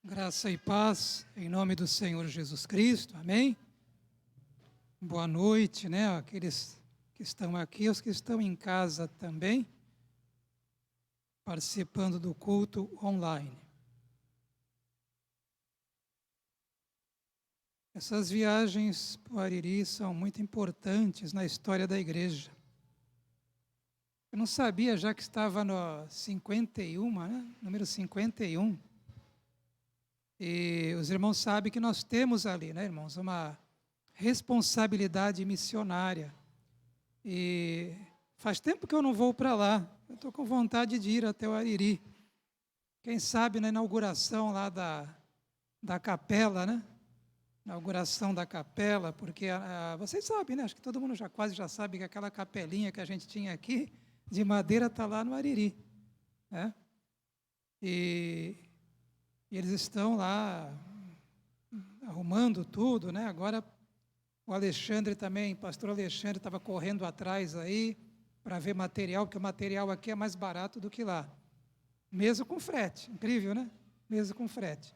Graça e paz, em nome do Senhor Jesus Cristo, amém? Boa noite, né? Aqueles que estão aqui, os que estão em casa também, participando do culto online. Essas viagens para o Ariri são muito importantes na história da igreja. Eu não sabia, já que estava no 51, né? Número 51. E os irmãos sabem que nós temos ali, né, irmãos, uma responsabilidade missionária. E faz tempo que eu não vou para lá. Eu estou com vontade de ir até o Ariri. Quem sabe na inauguração lá da capela, né? Inauguração da capela, porque vocês sabem, né? Acho que todo mundo quase já sabe que aquela capelinha que a gente tinha aqui, de madeira, está lá no Ariri, né? E eles estão lá arrumando tudo, né? Agora o Alexandre também, pastor Alexandre, estava correndo atrás aí para ver material, porque o material aqui é mais barato do que lá. Mesmo com frete, incrível, né? Mesmo com frete.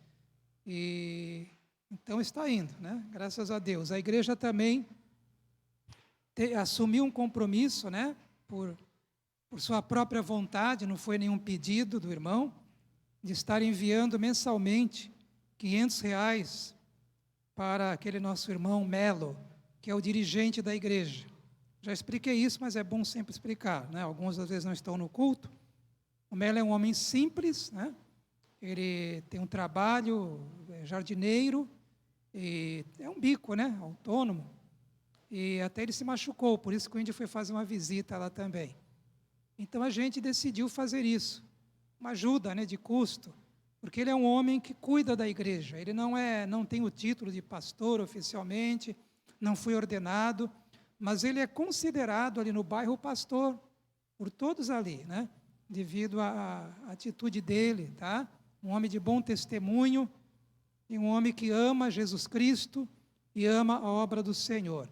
E então está indo, né? Graças a Deus. A igreja também assumiu um compromisso, né? Por sua própria vontade, não foi nenhum pedido do irmão, de estar enviando mensalmente R$ 500 para aquele nosso irmão Melo, que é o dirigente da igreja. Já expliquei isso, mas é bom sempre explicar, né? Alguns às vezes não estão no culto. O Melo é um homem simples, né? Ele tem um trabalho, é jardineiro, e é um bico, né? Autônomo. E até ele se machucou, por isso que o índio foi fazer uma visita lá também. Então a gente decidiu fazer isso. Uma ajuda, né, de custo, porque ele é um homem que cuida da igreja. Ele não tem o título de pastor oficialmente, não foi ordenado, mas ele é considerado ali no bairro pastor por todos ali, né? Devido à atitude dele, tá? Um homem de bom testemunho e um homem que ama Jesus Cristo e ama a obra do Senhor.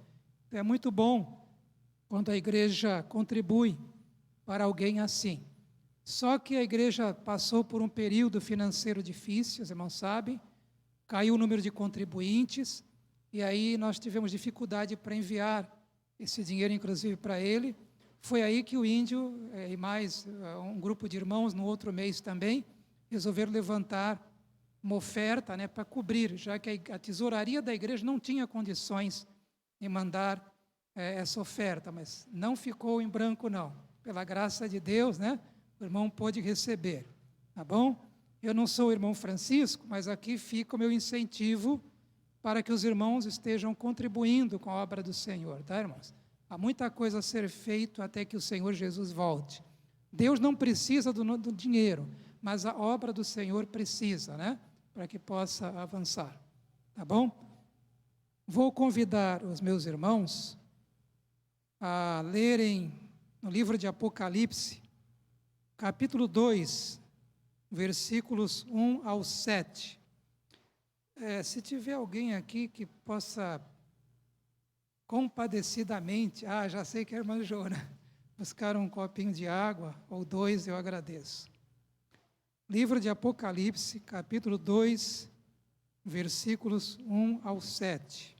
Então, é muito bom quando a igreja contribui para alguém assim. Só que a igreja passou por um período financeiro difícil, os irmãos sabem, caiu o número de contribuintes, e aí nós tivemos dificuldade para enviar esse dinheiro, inclusive, para ele. Foi aí que o índio e mais um grupo de irmãos, no outro mês também, resolveram levantar uma oferta, né, para cobrir, já que a tesouraria da igreja não tinha condições de mandar essa oferta, mas não ficou em branco, não. Pela graça de Deus, né? O irmão pôde receber, tá bom? Eu não sou o irmão Francisco, mas aqui fica o meu incentivo para que os irmãos estejam contribuindo com a obra do Senhor, tá, irmãos? Há muita coisa a ser feita até que o Senhor Jesus volte. Deus não precisa do dinheiro, mas a obra do Senhor precisa, né? Para que possa avançar, tá bom? Vou convidar os meus irmãos a lerem no livro de Apocalipse, capítulo 2, versículos 1 ao 7. Se tiver alguém aqui que possa compadecidamente, já sei que é a irmã Jona, buscar um copinho de água, ou 2, eu agradeço. Livro de Apocalipse, capítulo 2, versículos 1 ao 7.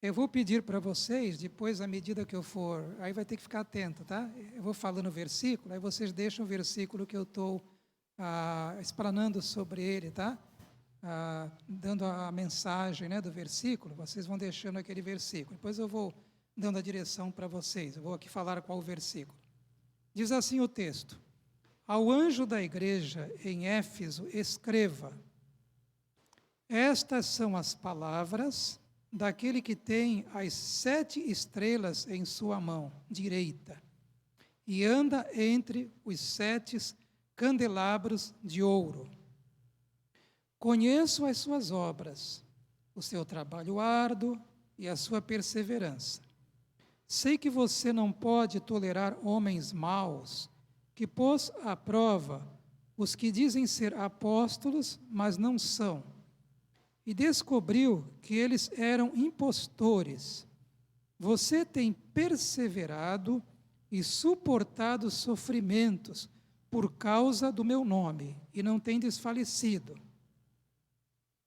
Eu vou pedir para vocês, depois, à medida que eu for, aí vai ter que ficar atento, tá? Eu vou falando o versículo, aí vocês deixam o versículo que eu estou explanando sobre ele, tá? Dando a mensagem, né, do versículo, vocês vão deixando aquele versículo. Depois eu vou dando a direção para vocês, eu vou aqui falar qual o versículo. Diz assim o texto: Ao anjo da igreja em Éfeso escreva: Estas são as palavras daquele que tem as 7 estrelas em sua mão direita, e anda entre os 7 candelabros de ouro. Conheço as suas obras, o seu trabalho árduo e a sua perseverança. Sei que você não pode tolerar homens maus, que pôs à prova os que dizem ser apóstolos, mas não são, e descobriu que eles eram impostores. Você tem perseverado e suportado sofrimentos por causa do meu nome, e não tem desfalecido.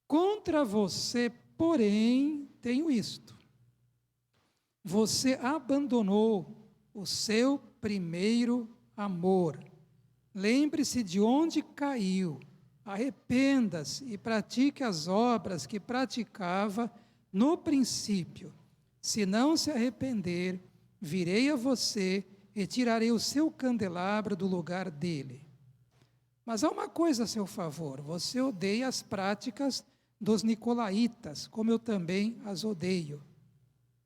Contra você, porém, tenho isto: você abandonou o seu primeiro amor. Lembre-se de onde caiu, arrependa-se e pratique as obras que praticava no princípio. Se não se arrepender, virei a você e tirarei o seu candelabro do lugar dele. Mas há uma coisa a seu favor: você odeia as práticas dos nicolaítas, como eu também as odeio.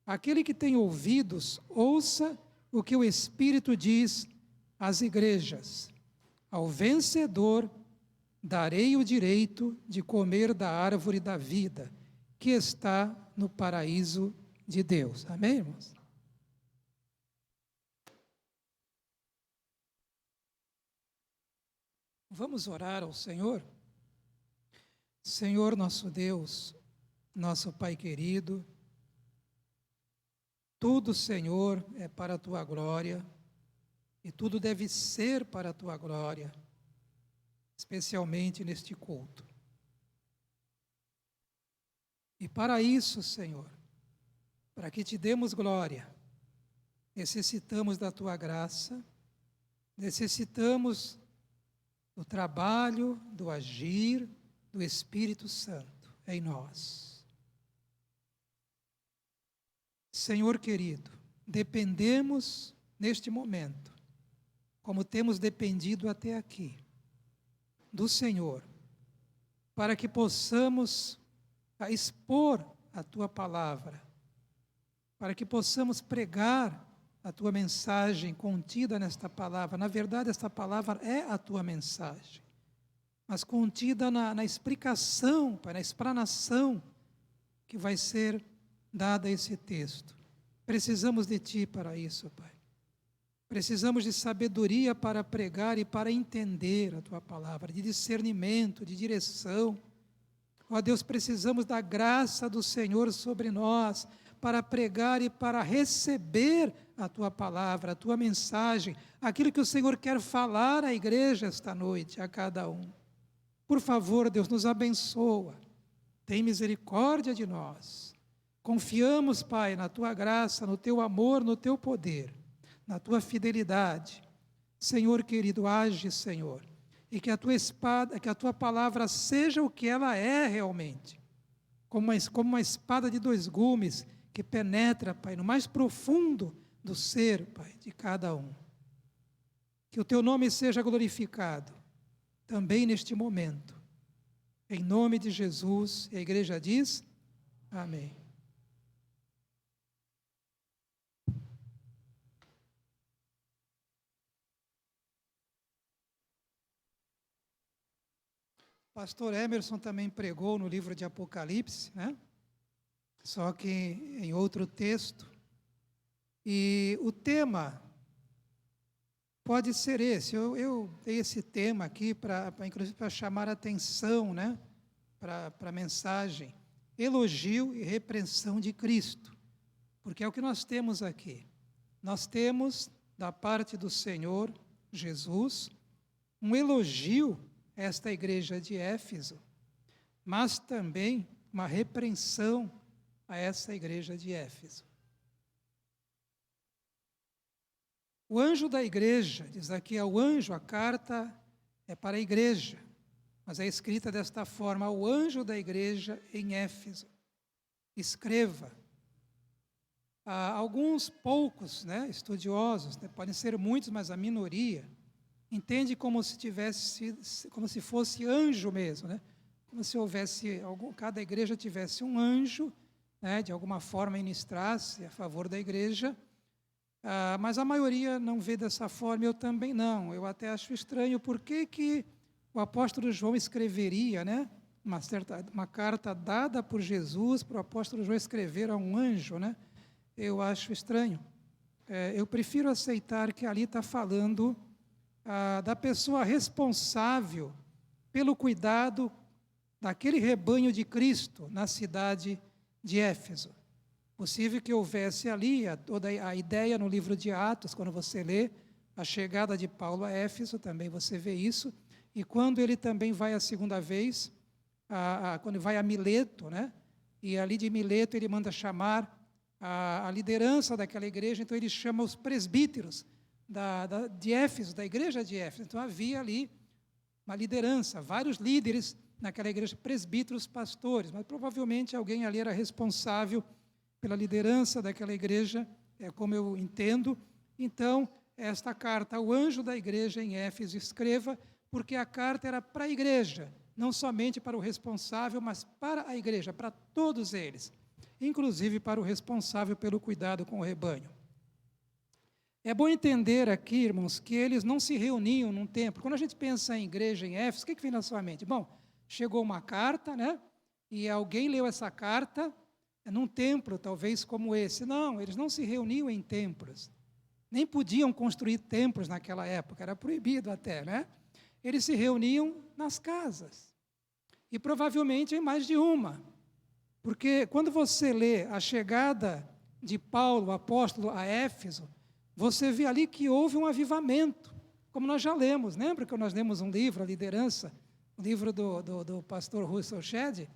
Aquele que tem ouvidos, ouça o que o Espírito diz às igrejas. Ao vencedor darei o direito de comer da árvore da vida, que está no paraíso de Deus. Amém, irmãos? Vamos orar ao Senhor? Senhor nosso Deus, nosso Pai querido, tudo, Senhor, é para a Tua glória, e tudo deve ser para a Tua glória, especialmente neste culto. E para isso, Senhor, para que Te demos glória, necessitamos da Tua graça, necessitamos do trabalho, do agir do Espírito Santo em nós. Senhor querido, dependemos neste momento, como temos dependido até aqui, do Senhor, para que possamos expor a Tua palavra, para que possamos pregar a Tua mensagem contida nesta palavra. Na verdade, esta palavra é a Tua mensagem, mas contida na explicação, Pai, na explanação que vai ser dada a esse texto. Precisamos de Ti para isso, Pai. Precisamos de sabedoria para pregar e para entender a Tua palavra, de discernimento, de direção. Ó Deus, precisamos da graça do Senhor sobre nós, para pregar e para receber a Tua palavra, a Tua mensagem, aquilo que o Senhor quer falar à igreja esta noite, a cada um. Por favor, Deus, nos abençoa, tem misericórdia de nós. Confiamos, Pai, na Tua graça, no Teu amor, no Teu poder, na Tua fidelidade. Senhor querido, age, Senhor, e que a Tua espada, que a Tua palavra seja o que ela é realmente, como uma espada de dois gumes, que penetra, Pai, no mais profundo do ser, Pai, de cada um. Que o Teu nome seja glorificado, também neste momento. Em nome de Jesus, a igreja diz, amém. Pastor Emerson também pregou no livro de Apocalipse, né? Só que em outro texto. E o tema pode ser esse. Eu dei esse tema aqui, inclusive para chamar a atenção, né? Para a mensagem. Elogio e repreensão de Cristo. Porque é o que nós temos aqui. Nós temos, da parte do Senhor Jesus, um elogio a esta igreja de Éfeso, mas também uma repreensão a essa igreja de Éfeso. O anjo da igreja, diz aqui, o anjo, a carta é para a igreja, mas é escrita desta forma: o anjo da igreja em Éfeso, escreva. Alguns poucos, né, estudiosos, né, podem ser muitos, mas a minoria, entende como se fosse anjo mesmo, né? Como se houvesse, cada igreja tivesse um anjo, né, de alguma forma ministrasse a favor da igreja, mas a maioria não vê dessa forma, eu também não. Eu até acho estranho por que o apóstolo João escreveria, né, uma carta dada por Jesus para o apóstolo João escrever a um anjo, né? Eu acho estranho. Eu prefiro aceitar que ali está falando da pessoa responsável pelo cuidado daquele rebanho de Cristo na cidade de Éfeso. Possível que houvesse ali toda a ideia no livro de Atos, quando você lê a chegada de Paulo a Éfeso, também você vê isso, e quando ele também vai a segunda vez, quando vai a Mileto, né? E ali de Mileto ele manda chamar a liderança daquela igreja, então ele chama os presbíteros de Éfeso, da igreja de Éfeso. Então havia ali uma liderança, vários líderes naquela igreja, presbíteros, pastores, mas provavelmente alguém ali era responsável pela liderança daquela igreja, é como eu entendo. Então, esta carta ao anjo da igreja em Éfeso, escreva, porque a carta era para a igreja, não somente para o responsável, mas para a igreja, para todos eles, inclusive para o responsável pelo cuidado com o rebanho. É bom entender aqui, irmãos, que eles não se reuniam num templo. Quando a gente pensa em igreja em Éfeso, o que vem na sua mente? Bom, chegou uma carta, né? E alguém leu essa carta num templo, talvez como esse. Não, eles não se reuniam em templos. Nem podiam construir templos naquela época, era proibido até, né? Eles se reuniam nas casas. E provavelmente em mais de uma. Porque quando você lê a chegada de Paulo, o apóstolo, a Éfeso, você vê ali que houve um avivamento, como nós já lemos. Lembra que nós lemos um livro, A Liderança, o livro do pastor Russell Shedd,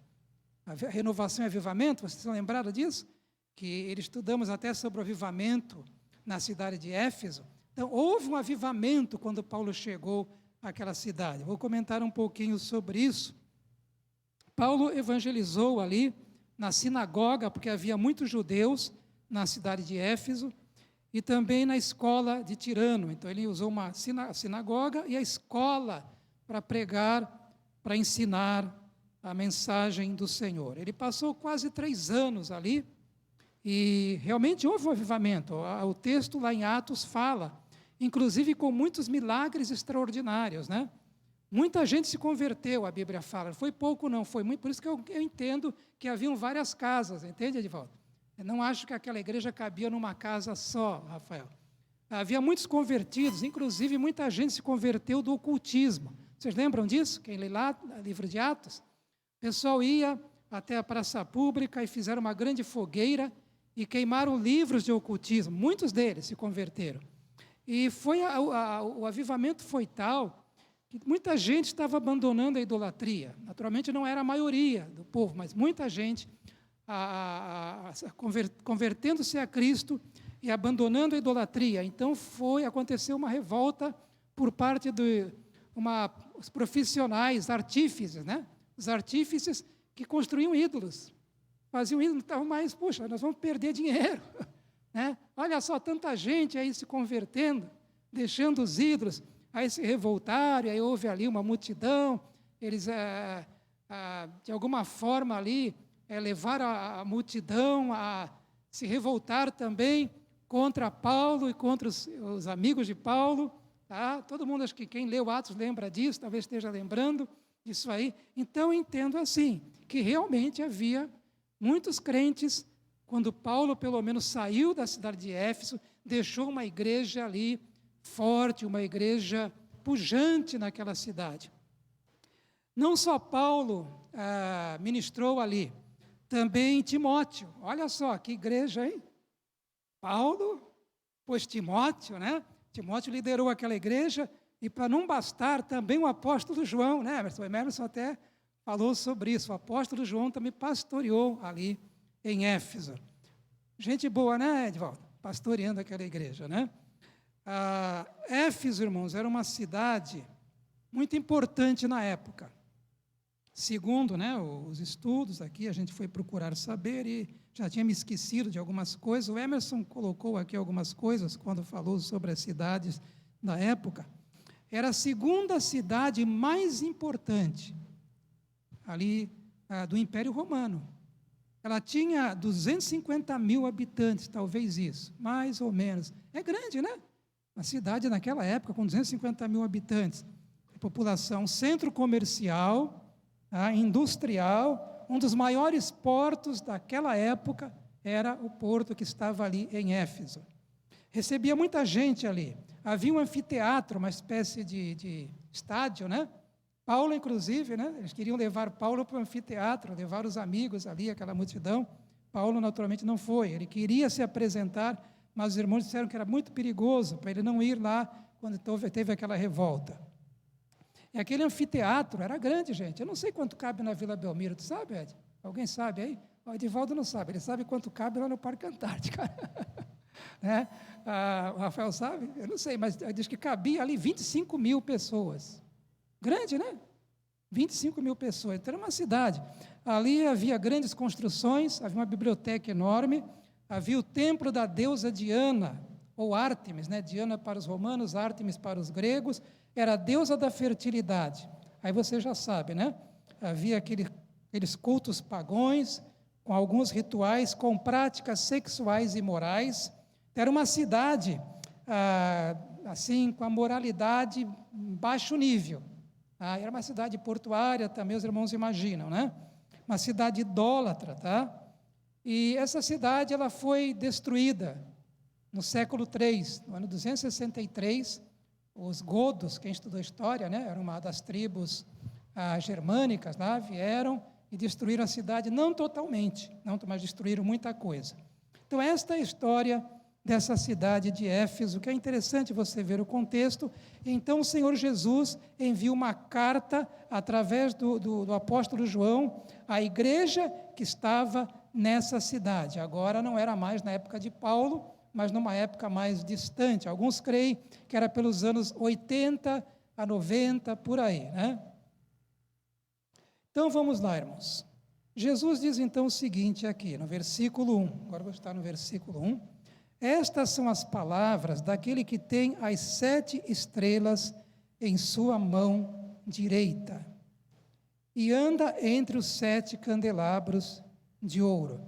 A Renovação e Avivamento, vocês estão lembrados disso? Que estudamos até sobre o avivamento na cidade de Éfeso. Então, houve um avivamento quando Paulo chegou àquela cidade. Vou comentar um pouquinho sobre isso. Paulo evangelizou ali na sinagoga, porque havia muitos judeus na cidade de Éfeso, e também na escola de Tirano. Então, ele usou uma sinagoga e a escola para pregar, para ensinar a mensagem do Senhor. Ele passou quase 3 anos ali, e realmente houve um avivamento. O texto lá em Atos fala, inclusive com muitos milagres extraordinários, né? Muita gente se converteu, a Bíblia fala. Foi pouco não, foi muito. Por isso que eu entendo que haviam várias casas, entende, Edivaldo? Eu não acho que aquela igreja cabia numa casa só, Rafael. Havia muitos convertidos, inclusive muita gente se converteu do ocultismo. Vocês lembram disso? Quem lê lá, o livro de Atos? O pessoal ia até a praça pública e fizeram uma grande fogueira e queimaram livros de ocultismo. Muitos deles se converteram. E o avivamento foi tal que muita gente estava abandonando a idolatria. Naturalmente não era a maioria do povo, mas muita gente convertendo-se a Cristo e abandonando a idolatria. Então aconteceu uma revolta por parte os profissionais, artífices, né? Os artífices que construíam ídolos. Faziam ídolos, estavam mais, puxa, nós vamos perder dinheiro. Né? Olha só, tanta gente aí se convertendo, deixando os ídolos, aí se revoltaram, aí houve ali uma multidão, eles, de alguma forma ali, levaram a multidão a se revoltar também contra Paulo e contra os amigos de Paulo. Tá? Todo mundo, acho que quem leu Atos lembra disso, talvez esteja lembrando disso aí. Então, eu entendo assim, que realmente havia muitos crentes, quando Paulo, pelo menos, saiu da cidade de Éfeso, deixou uma igreja ali forte, uma igreja pujante naquela cidade. Não só Paulo ministrou ali, também Timóteo. Olha só, que igreja, hein? Paulo, pois Timóteo, né? Timóteo liderou aquela igreja, e para não bastar, também o apóstolo João, né, Emerson? O Emerson até falou sobre isso. O apóstolo João também pastoreou ali em Éfeso. Gente boa, né, Edvaldo? Pastoreando aquela igreja, né? Éfeso, irmãos, era uma cidade muito importante na época. Segundo, né, os estudos aqui, a gente foi procurar saber e já tinha me esquecido de algumas coisas. O Emerson colocou aqui algumas coisas quando falou sobre as cidades da época. Era a segunda cidade mais importante ali do Império Romano. Ela tinha 250 mil habitantes, talvez isso, mais ou menos. É grande, né? Uma cidade naquela época com 250 mil habitantes. População, centro comercial, industrial, um dos maiores portos daquela época era o porto que estava ali em Éfeso. Recebia muita gente ali. Havia um anfiteatro, uma espécie de estádio, né? Paulo, inclusive, né? Eles queriam levar Paulo para o anfiteatro, levar os amigos ali, aquela multidão. Paulo, naturalmente, não foi. Ele queria se apresentar, mas os irmãos disseram que era muito perigoso para ele não ir lá quando teve aquela revolta. E aquele anfiteatro era grande, gente. Eu não sei quanto cabe na Vila Belmiro, tu sabe, Ed? Alguém sabe aí? O Edivaldo não sabe, ele sabe quanto cabe lá no Parque Antártica. Né? O Rafael sabe? Eu não sei, mas diz que cabia ali 25 mil pessoas. Grande, né? 25 mil pessoas. Então, era uma cidade. Ali havia grandes construções, havia uma biblioteca enorme, havia o templo da deusa Diana, ou Ártemis, né? Diana para os romanos, Ártemis para os gregos, era a deusa da fertilidade. Aí você já sabe, né? Havia aqueles cultos pagões, com alguns rituais, com práticas sexuais e morais. Era uma cidade, assim, com a moralidade baixo nível. Era uma cidade portuária, também os irmãos imaginam, né? Uma cidade idólatra, tá? E essa cidade, ela foi destruída no século III, no ano 263, os godos, quem estudou história, né? Era uma das tribos germânicas lá, vieram e destruíram a cidade, não totalmente, não, mas destruíram muita coisa. Então, esta é a história dessa cidade de Éfeso, que é interessante você ver o contexto. Então, o Senhor Jesus envia uma carta, através do apóstolo João, à igreja que estava nessa cidade. Agora, não era mais na época de Paulo, mas numa época mais distante. Alguns creem que era pelos anos 80 a 90, por aí, né? Então, vamos lá, irmãos. Jesus diz, então, o seguinte aqui, no versículo 1. Agora vou estar no versículo 1. Estas são as palavras daquele que tem as 7 estrelas em sua mão direita e anda entre os 7 candelabros de ouro.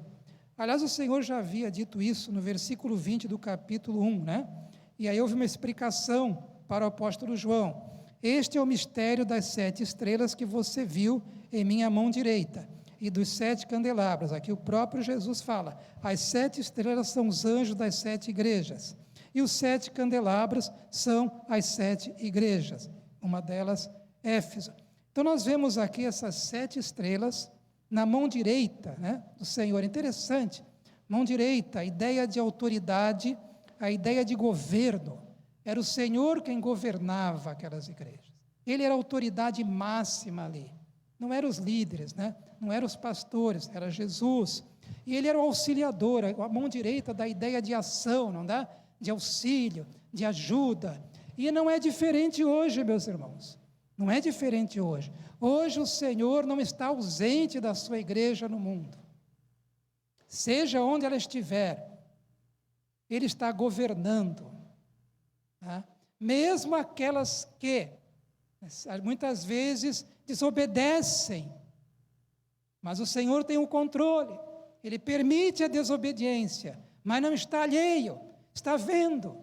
Aliás, o Senhor já havia dito isso no versículo 20 do capítulo 1, né? E aí houve uma explicação para o apóstolo João. Este é o mistério das 7 estrelas que você viu em minha mão direita e dos 7 candelabros. Aqui o próprio Jesus fala, as 7 estrelas são os anjos das 7 igrejas, e os 7 candelabros são as 7 igrejas, uma delas, Éfeso. Então, nós vemos aqui essas 7 estrelas na mão direita, né, do Senhor. Interessante, mão direita, a ideia de autoridade, a ideia de governo. Era o Senhor quem governava aquelas igrejas. Ele era a autoridade máxima ali. Não eram os líderes, né? Não eram os pastores, era Jesus. E ele era o auxiliador, a mão direita da ideia de ação, não dá? De auxílio, de ajuda. E não é diferente hoje, meus irmãos. Não é diferente hoje. Hoje o Senhor não está ausente da sua igreja no mundo. Seja onde ela estiver, Ele está governando. Tá? Mesmo aquelas que, muitas vezes, desobedecem, mas o Senhor tem o controle, Ele permite a desobediência, mas não está alheio, está vendo,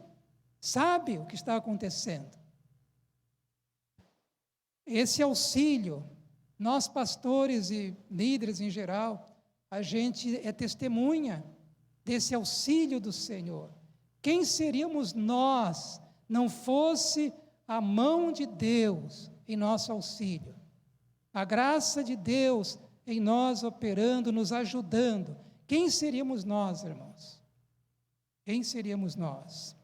sabe o que está acontecendo. Esse auxílio, nós pastores e líderes em geral, a gente é testemunha desse auxílio do Senhor. Quem seríamos nós, não fosse a mão de Deus em nosso auxílio? A graça de Deus em nós operando, nos ajudando. Quem seríamos nós, irmãos? Quem seríamos nós?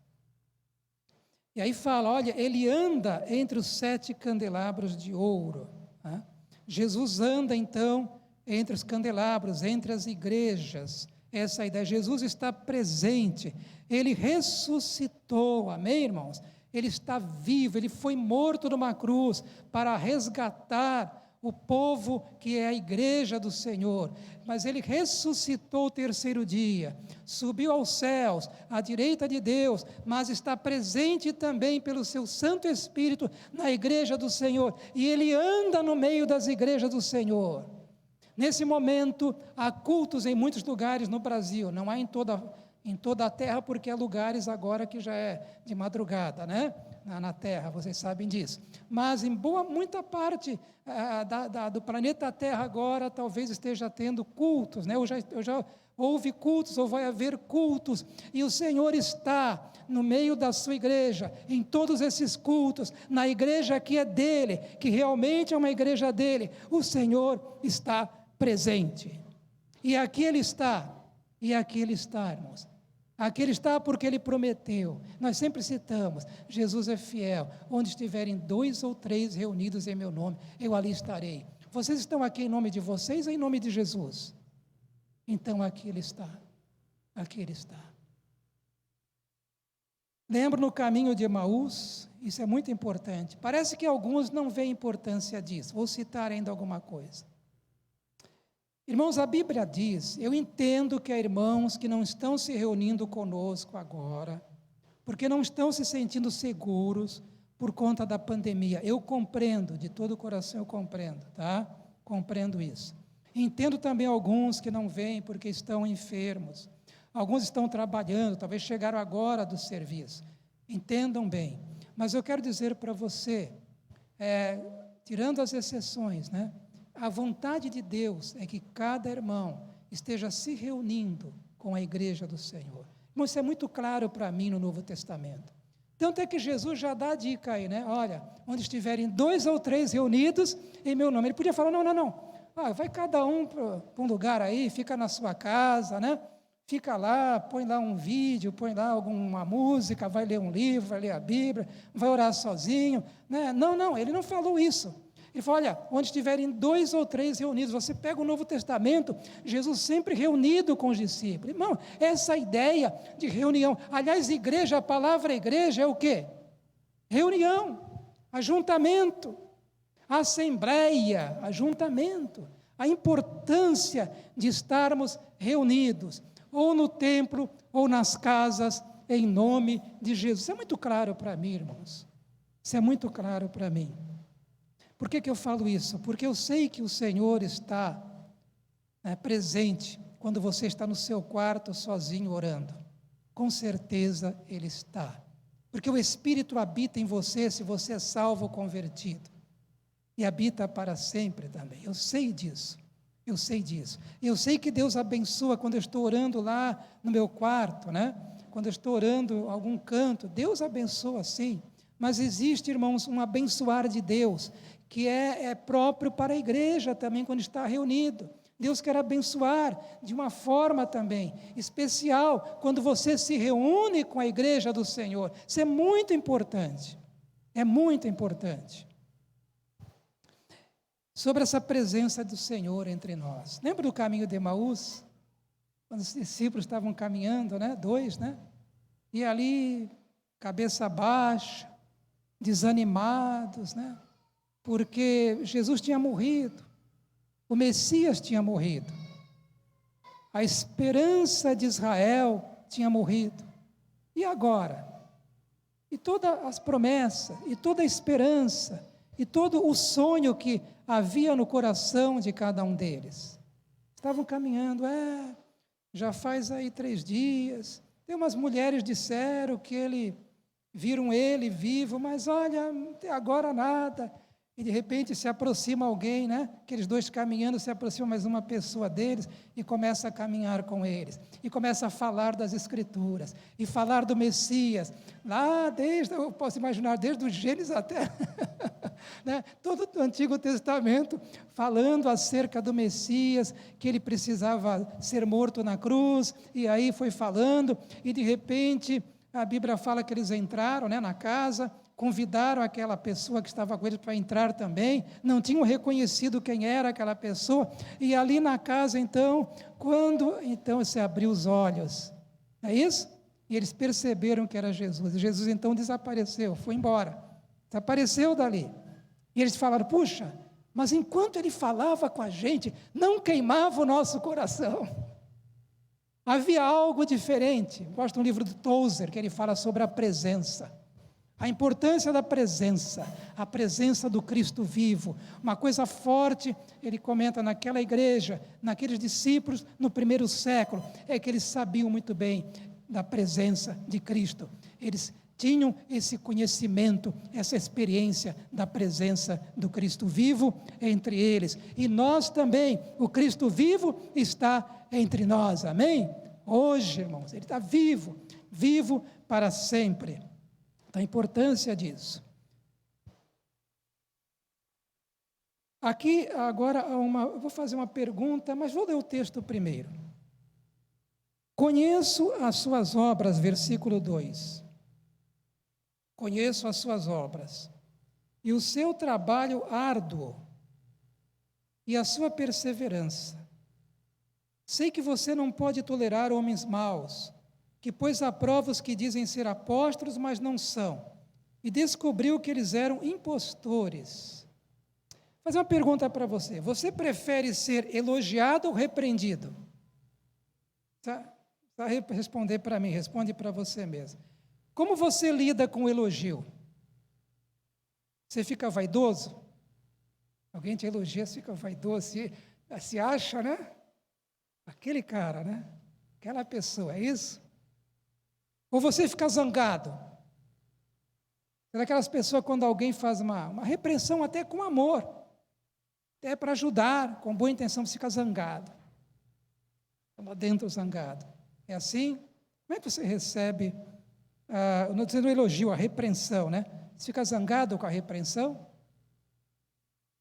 E aí fala, olha, ele anda entre os 7 candelabros de ouro. Né? Jesus anda, então, entre os candelabros, entre as igrejas. Essa ideia, Jesus está presente. Ele ressuscitou, amém, irmãos? Ele está vivo, ele foi morto numa cruz para resgatar o povo que é a igreja do Senhor, mas ele ressuscitou o terceiro dia, subiu aos céus, à direita de Deus, mas está presente também pelo seu Santo Espírito na igreja do Senhor, e ele anda no meio das igrejas do Senhor. Nesse momento, há cultos em muitos lugares no Brasil, não há em toda a terra, porque há lugares agora que já é de madrugada, né? Na terra, vocês sabem disso. Mas em muita parte do planeta Terra agora, talvez esteja tendo cultos, né? Eu já houve cultos, ou vai haver cultos, e o Senhor está no meio da sua igreja, em todos esses cultos, na igreja que é dele, que realmente é uma igreja dele, o Senhor está presente. E aqui ele está, irmãos. Aqui Ele está porque Ele prometeu. Nós sempre citamos, Jesus é fiel. Onde estiverem 2 ou 3 reunidos em meu nome, eu ali estarei. Vocês estão aqui em nome de vocês ou em nome de Jesus? Então aqui Ele está. Aqui Ele está. Lembro no caminho de Emaús, isso é muito importante. Parece que alguns não veem importância disso. Vou citar ainda alguma coisa. Irmãos, a Bíblia diz, eu entendo que há irmãos que não estão se reunindo conosco agora, porque não estão se sentindo seguros por conta da pandemia. Eu compreendo, de todo o coração eu compreendo, tá? Compreendo isso. Entendo também alguns que não vêm porque estão enfermos. Alguns estão trabalhando, talvez chegaram agora do serviço. Entendam bem. Mas eu quero dizer para você, tirando as exceções, né? A vontade de Deus é que cada irmão esteja se reunindo com a igreja do Senhor. Irmão, isso é muito claro para mim no Novo Testamento. Tanto é que Jesus já dá a dica aí, né? Olha, onde estiverem 2 ou 3 reunidos em meu nome. Ele podia falar, não. Vai cada um para um lugar aí, fica na sua casa, né? Fica lá, põe lá um vídeo, põe lá alguma música, vai ler um livro, vai ler a Bíblia, vai orar sozinho, né? Não, ele não falou isso. Ele falou, olha, onde estiverem 2 ou 3 reunidos, você pega o Novo Testamento, Jesus sempre reunido com os discípulos. Irmão, essa ideia de reunião, aliás, igreja, a palavra igreja é o quê? Reunião, ajuntamento, assembleia, ajuntamento. A importância de estarmos reunidos, ou no templo, ou nas casas, em nome de Jesus. Isso é muito claro para mim, irmãos. Isso é muito claro para mim. Por que eu falo isso? Porque eu sei que o Senhor está presente quando você está no seu quarto sozinho orando. Com certeza Ele está. Porque o Espírito habita em você se você é salvo ou convertido. E habita para sempre também. Eu sei disso. Eu sei disso. Eu sei que Deus abençoa quando eu estou orando lá no meu quarto, né? Quando eu estou orando em algum canto. Deus abençoa sim. Mas existe, irmãos, um abençoar de Deus que é próprio para a igreja também, quando está reunido. Deus quer abençoar de uma forma também especial, quando você se reúne com a igreja do Senhor. Isso é muito importante. É muito importante. Sobre essa presença do Senhor entre nós. Lembra do caminho de Emaús? Quando os discípulos estavam caminhando, né? 2, né? E ali, cabeça baixa, desanimados, né? Porque Jesus tinha morrido, o Messias tinha morrido, a esperança de Israel tinha morrido, e agora? E todas as promessas, e toda a esperança, e todo o sonho que havia no coração de cada um deles, estavam caminhando, já faz aí 3 dias, tem umas mulheres disseram que viram ele vivo, mas olha, até agora nada. E de repente se aproxima alguém, né? Aqueles 2 caminhando, se aproxima mais uma pessoa deles e começa a caminhar com eles. E começa a falar das Escrituras, e falar do Messias. Lá eu posso imaginar, desde o Gênesis até né? Todo o Antigo Testamento, falando acerca do Messias, que ele precisava ser morto na cruz, e aí foi falando, e de repente a Bíblia fala que eles entraram, né, na casa, convidaram aquela pessoa que estava com eles para entrar também, não tinham reconhecido quem era aquela pessoa, e ali na casa quando se abriu os olhos, é isso? E eles perceberam que era Jesus, e Jesus então desapareceu, foi embora, desapareceu dali, e eles falaram, puxa, mas enquanto ele falava com a gente, não queimava o nosso coração. Havia algo diferente. Gosto de um livro do Tozer, que ele fala sobre a presença. A importância da presença, a presença do Cristo vivo. Uma coisa forte, ele comenta naquela igreja, naqueles discípulos no primeiro século, é que eles sabiam muito bem da presença de Cristo. Eles tinham esse conhecimento, essa experiência da presença do Cristo vivo entre eles. E nós também, o Cristo vivo está entre nós, amém? Hoje, irmãos, Ele está vivo, vivo para sempre. A importância disso. Aqui, agora, eu vou fazer uma pergunta, mas vou ler o texto primeiro. Conheço as suas obras, versículo 2. Conheço as suas obras, e o seu trabalho árduo, e a sua perseverança. Sei que você não pode tolerar homens maus, que pôs à prova os que dizem ser apóstolos, mas não são, e descobriu que eles eram impostores. Vou fazer uma pergunta para você. Você prefere ser elogiado ou repreendido? Precisa responder para mim, responde para você mesmo. Como você lida com o elogio? Você fica vaidoso? Alguém te elogia, você fica vaidoso, se acha, né? Aquele cara, né? Aquela pessoa, é isso? Ou você fica zangado? É daquelas pessoas quando alguém faz uma repreensão até com amor, até para ajudar, com boa intenção, você fica zangado. Lá dentro zangado. É assim? Como é que você recebe, não dizendo elogio, a repreensão, né? Você fica zangado com a repreensão?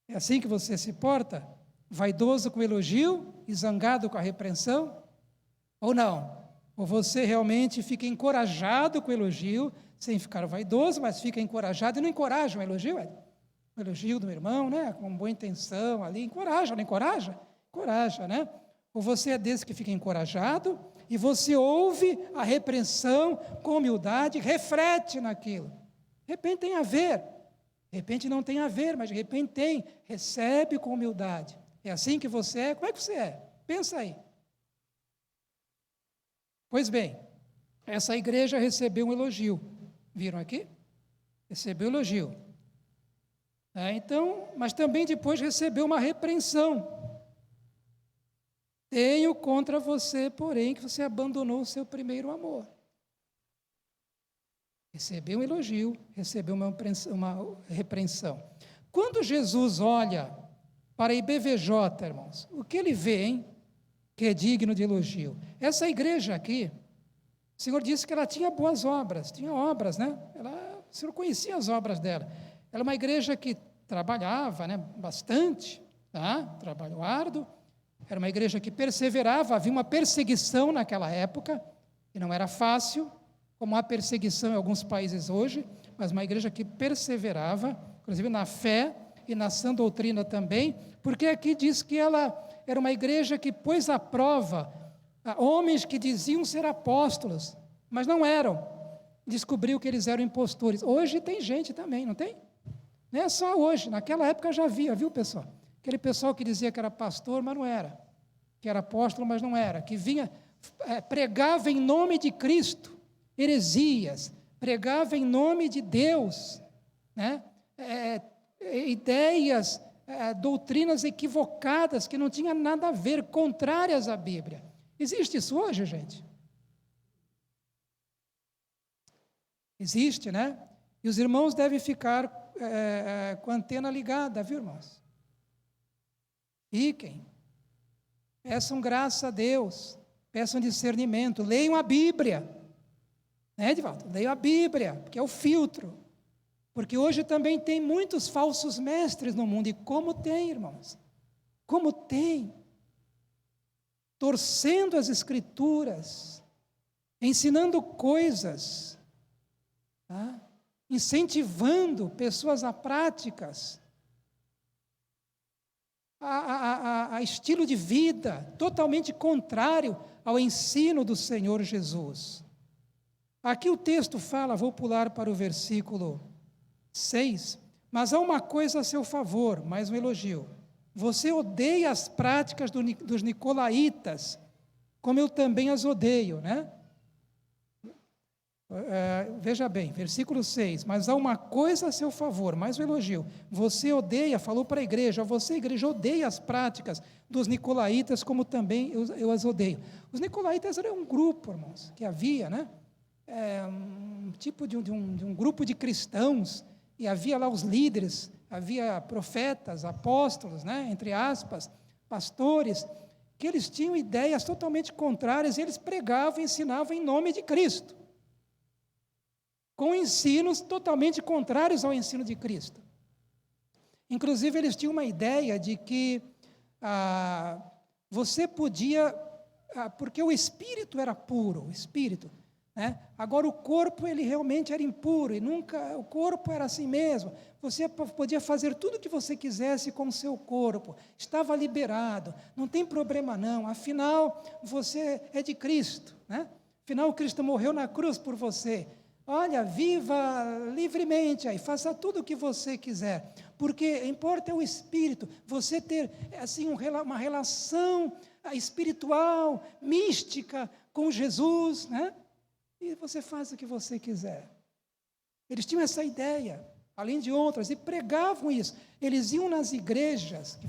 É assim que você se porta? Vaidoso com o elogio e zangado com a repreensão? Ou não? Ou você realmente fica encorajado com o elogio, sem ficar vaidoso, mas fica encorajado, e não encoraja um elogio, o elogio do irmão, né? Com boa intenção ali, encoraja, não encoraja? Encoraja, né? Ou você é desse que fica encorajado, e você ouve a repreensão com humildade, reflete naquilo. De repente tem a ver, de repente não tem a ver, mas de repente tem, recebe com humildade. É assim que você é? Como é que você é? Pensa aí. Pois bem, essa igreja recebeu um elogio. Viram aqui? Recebeu elogio. Então, mas também depois recebeu uma repreensão. Tenho contra você, porém, que você abandonou o seu primeiro amor. Recebeu um elogio, recebeu uma repreensão. Quando Jesus olha para a IBVJ, irmãos, o que ele vê, hein? Que é digno de elogio. Essa igreja aqui, o Senhor disse que ela tinha boas obras, tinha obras, né? O Senhor conhecia as obras dela. Ela é uma igreja que trabalhava, né, bastante, tá? Trabalho árduo. Era uma igreja que perseverava, havia uma perseguição naquela época, e não era fácil, como há perseguição em alguns países hoje, mas uma igreja que perseverava, inclusive na fé e na sã doutrina também, porque aqui diz que ela era uma igreja que pôs à prova homens que diziam ser apóstolos, mas não eram. Descobriu que eles eram impostores. Hoje tem gente também, não tem? Não é só hoje, naquela época já havia, viu, pessoal? Aquele pessoal que dizia que era pastor, mas não era. Que era apóstolo, mas não era. Que vinha, pregava em nome de Cristo, heresias, pregava em nome de Deus, né? Ideias, doutrinas equivocadas, que não tinham nada a ver, contrárias à Bíblia. Existe isso hoje, gente? Existe, né? E os irmãos devem ficar com a antena ligada, viu, irmãos? Fiquem. Peçam graça a Deus. Peçam discernimento. Leiam a Bíblia. Né, Edivaldo? Leiam a Bíblia, que é o filtro. Porque hoje também tem muitos falsos mestres no mundo. E como tem, irmãos? Como tem? Torcendo as Escrituras, ensinando coisas, tá? Incentivando pessoas a práticas, a estilo de vida totalmente contrário ao ensino do Senhor Jesus. Aqui o texto fala, vou pular para o versículo 6, mas há uma coisa a seu favor, mais um elogio. Você odeia as práticas dos nicolaítas, como eu também as odeio, né? Veja bem, versículo 6, mas há uma coisa a seu favor, mais um elogio. Você odeia, falou para a igreja, igreja, odeia as práticas dos nicolaítas, como também eu as odeio. Os nicolaítas eram um grupo, irmãos, que havia, né? Um tipo de um grupo de cristãos, e havia lá os líderes, havia profetas, apóstolos, né? Entre aspas, pastores, que eles tinham ideias totalmente contrárias, e eles pregavam e ensinavam em nome de Cristo, com ensinos totalmente contrários ao ensino de Cristo. Inclusive, eles tinham uma ideia de que você podia porque o espírito era puro, o espírito. Né? Agora o corpo ele realmente era impuro e nunca o corpo era assim mesmo. Você podia fazer tudo o que você quisesse com o seu corpo, estava liberado, não tem problema não. Afinal você é de Cristo, né? Afinal Cristo morreu na cruz por você. Olha, viva livremente aí, faça tudo o que você quiser, porque importa é o espírito. Você ter assim uma relação espiritual, mística com Jesus, né? E você faz o que você quiser. Eles tinham essa ideia, além de outras, e pregavam isso. Eles iam nas igrejas, que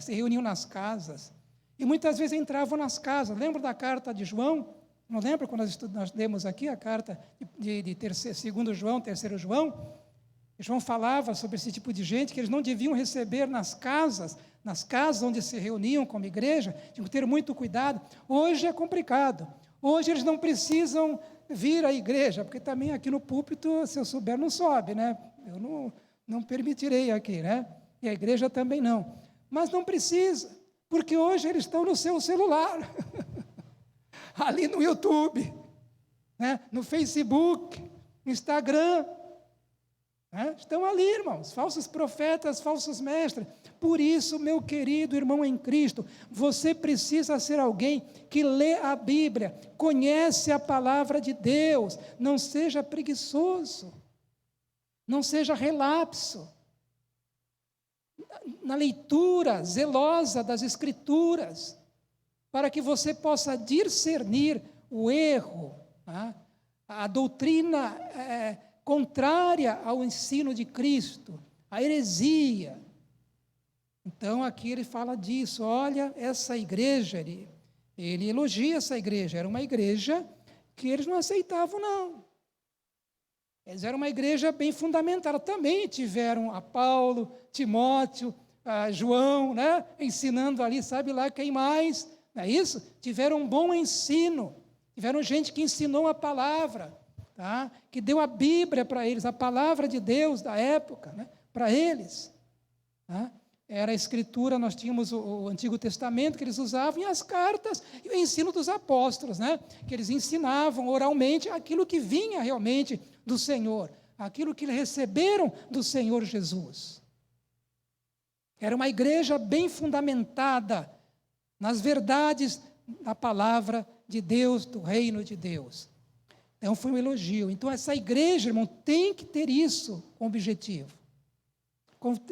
se reuniam nas casas, e muitas vezes entravam nas casas. Lembra da carta de João? Não lembra quando nós lemos aqui a carta de 2 João, 3 João? João falava sobre esse tipo de gente, que eles não deviam receber nas casas onde se reuniam como igreja, tinham que ter muito cuidado. Hoje é complicado. Hoje eles não precisam vir à igreja, porque também aqui no púlpito, se eu souber, não sobe, né? Eu não permitirei aqui, né? E a igreja também não. Mas não precisa, porque hoje eles estão no seu celular, ali no YouTube, né? No Facebook, no Instagram. Estão ali, irmãos, falsos profetas, falsos mestres. Por isso, meu querido irmão em Cristo, você precisa ser alguém que lê a Bíblia, conhece a palavra de Deus, não seja preguiçoso, não seja relapso. Na leitura zelosa das Escrituras, para que você possa discernir o erro, a doutrina contrária ao ensino de Cristo, a heresia. Então, aqui ele fala disso. Olha, essa igreja, ele elogia essa igreja. Era uma igreja que eles não aceitavam, não. Eles eram uma igreja bem fundamentada. Também tiveram a Paulo, Timóteo, a João, né? Ensinando ali, sabe lá quem mais, não é isso? Tiveram um bom ensino. Tiveram gente que ensinou a palavra. Tá? Que deu a Bíblia para eles, a palavra de Deus da época, né? Para eles. Tá? Era a Escritura, nós tínhamos o Antigo Testamento que eles usavam, e as cartas, e o ensino dos apóstolos, né? Que eles ensinavam oralmente aquilo que vinha realmente do Senhor, aquilo que receberam do Senhor Jesus. Era uma igreja bem fundamentada nas verdades da palavra de Deus, do reino de Deus. Então, foi um elogio. Então, essa igreja, irmão, tem que ter isso como objetivo.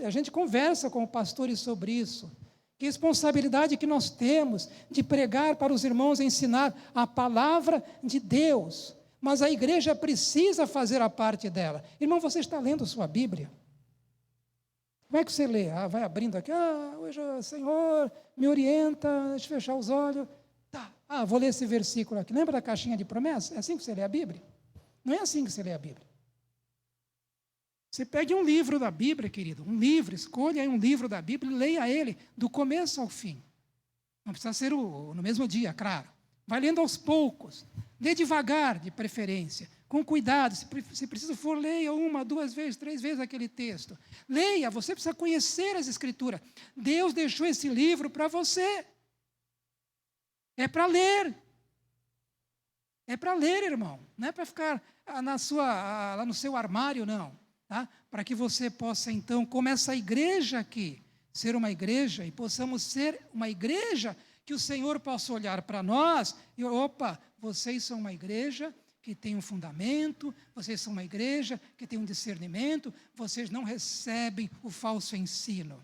A gente conversa com pastores sobre isso. Que responsabilidade que nós temos de pregar para os irmãos, ensinar a palavra de Deus. Mas a igreja precisa fazer a parte dela. Irmão, você está lendo sua Bíblia? Como é que você lê? Vai abrindo aqui. Hoje o Senhor me orienta, deixa eu fechar os olhos. Vou ler esse versículo aqui. Lembra da caixinha de promessas? É assim que você lê a Bíblia? Não é assim que você lê a Bíblia. Você pegue um livro da Bíblia, querido, um livro, escolha aí um livro da Bíblia e leia ele do começo ao fim. Não precisa ser no mesmo dia, claro. Vai lendo aos poucos. Lê devagar, de preferência. Com cuidado. Se preciso for, leia 1, 2 vezes, 3 vezes aquele texto. Leia, você precisa conhecer as Escrituras. Deus deixou esse livro para você. É para ler. É para ler, irmão. Não é para ficar lá no seu armário, não. Tá? Para que você possa, então, como essa igreja aqui, ser uma igreja, e possamos ser uma igreja que o Senhor possa olhar para nós e, vocês são uma igreja que tem um fundamento, vocês são uma igreja que tem um discernimento, vocês não recebem o falso ensino.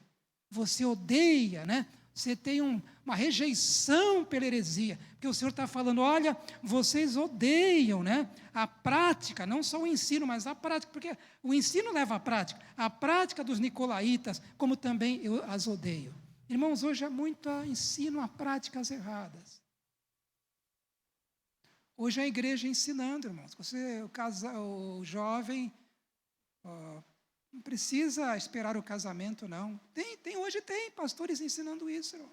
Você odeia, né? Você tem uma rejeição pela heresia, porque o Senhor está falando, olha, vocês odeiam, né? A prática, não só o ensino, mas a prática, porque o ensino leva à prática, a prática dos nicolaítas, como também eu as odeio. Irmãos, hoje há muito ensino a práticas erradas. Hoje a igreja ensinando, irmãos, o jovem não precisa esperar o casamento, não. Hoje tem pastores ensinando isso, irmão.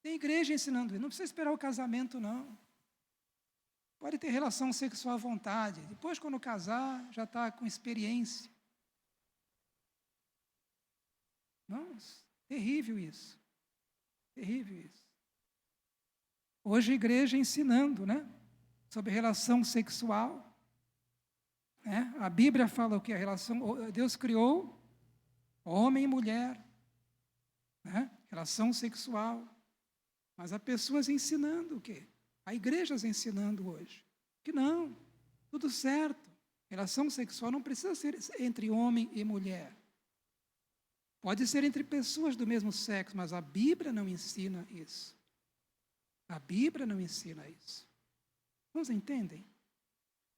Tem igreja ensinando isso. Não precisa esperar o casamento, não. Pode ter relação sexual à vontade. Depois, quando casar, já está com experiência. Irmãos, terrível isso. Terrível isso. Hoje a igreja ensinando, né? Sobre relação sexual. Né? A Bíblia fala o que? A relação, Deus criou homem e mulher. Né? Relação sexual. Mas há pessoas ensinando o quê? Há igrejas ensinando hoje. Que não, tudo certo. Relação sexual não precisa ser entre homem e mulher. Pode ser entre pessoas do mesmo sexo, mas a Bíblia não ensina isso. A Bíblia não ensina isso. Vocês entendem?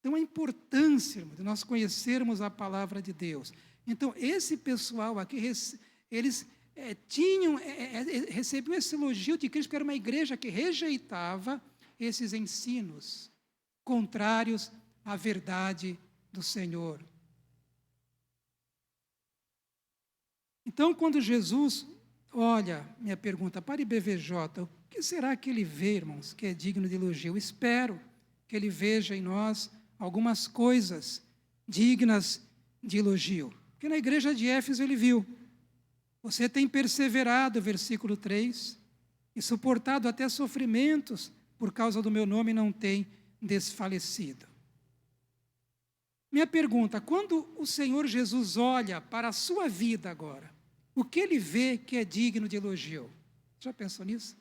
Então, a importância, irmão, de nós conhecermos a palavra de Deus. Então, esse pessoal aqui, eles recebiam esse elogio de Cristo, porque era uma igreja que rejeitava esses ensinos contrários à verdade do Senhor. Então, quando Jesus olha, minha pergunta, para IBVJ, o que será que ele vê, irmãos, que é digno de elogio? Eu espero que ele veja em nós algumas coisas dignas de elogio. Porque na igreja de Éfeso ele viu, você tem perseverado, versículo 3, e suportado até sofrimentos por causa do meu nome, não tem desfalecido. Minha pergunta, quando o Senhor Jesus olha para a sua vida agora, o que ele vê que é digno de elogio? Já pensou nisso?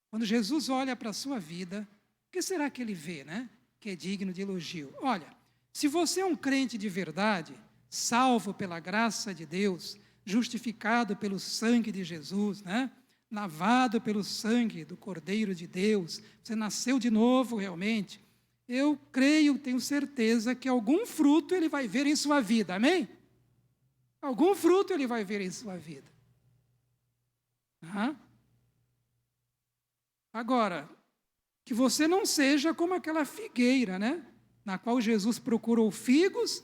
Quando Jesus olha para a sua vida, o que será que ele vê, né? Que é digno de elogio? Olha, se você é um crente de verdade, salvo pela graça de Deus, justificado pelo sangue de Jesus, né? Lavado pelo sangue do Cordeiro de Deus, você nasceu de novo realmente, eu creio, tenho certeza que algum fruto ele vai ver em sua vida, amém? Algum fruto ele vai ver em sua vida. Agora, que você não seja como aquela figueira, né? Na qual Jesus procurou figos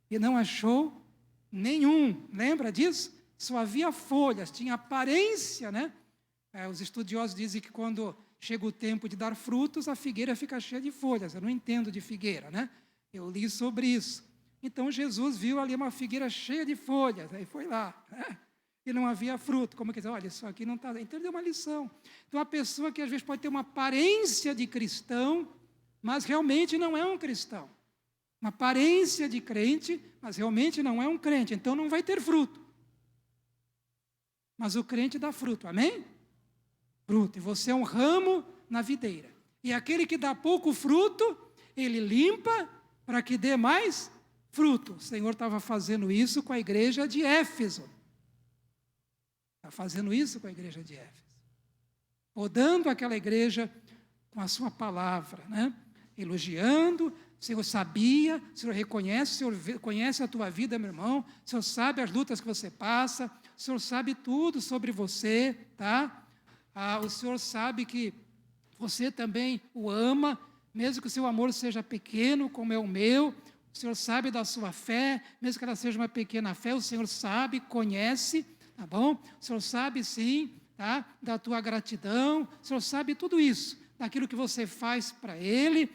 e não achou nenhum. Lembra disso? Só havia folhas, tinha aparência, né? Os estudiosos dizem que quando chega o tempo de dar frutos, a figueira fica cheia de folhas. Eu não entendo de figueira, né? Eu li sobre isso. Então Jesus viu ali uma figueira cheia de folhas, aí foi lá, né? E não havia fruto. Como que diz? Olha, isso aqui não está. Entendeu uma lição? Então, a pessoa que às vezes pode ter uma aparência de cristão, mas realmente não é um cristão. Uma aparência de crente, mas realmente não é um crente. Então, não vai ter fruto. Mas o crente dá fruto, amém? Fruto. E você é um ramo na videira. E aquele que dá pouco fruto, ele limpa para que dê mais fruto. O Senhor estava fazendo isso com a igreja de Éfeso. Está fazendo isso com a igreja de Éfeso. Podando aquela igreja com a sua palavra, né? Elogiando, o Senhor sabia, o Senhor reconhece, o Senhor conhece a tua vida, meu irmão, o Senhor sabe as lutas que você passa, o Senhor sabe tudo sobre você, tá? O Senhor sabe que você também o ama, mesmo que o seu amor seja pequeno, como é o meu, o Senhor sabe da sua fé, mesmo que ela seja uma pequena fé, o Senhor sabe, conhece, tá bom? O Senhor sabe sim, tá? Da tua gratidão, o Senhor sabe tudo isso, daquilo que você faz para Ele,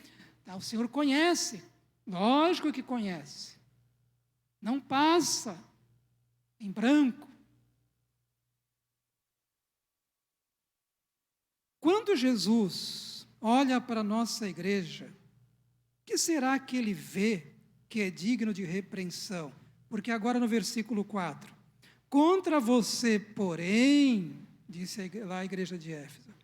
tá? O Senhor conhece, lógico que conhece, não passa em branco. Quando Jesus olha para a nossa igreja, o que será que Ele vê que é digno de repreensão? Porque agora no versículo 4, contra você, porém, disse lá a igreja de Éfeso,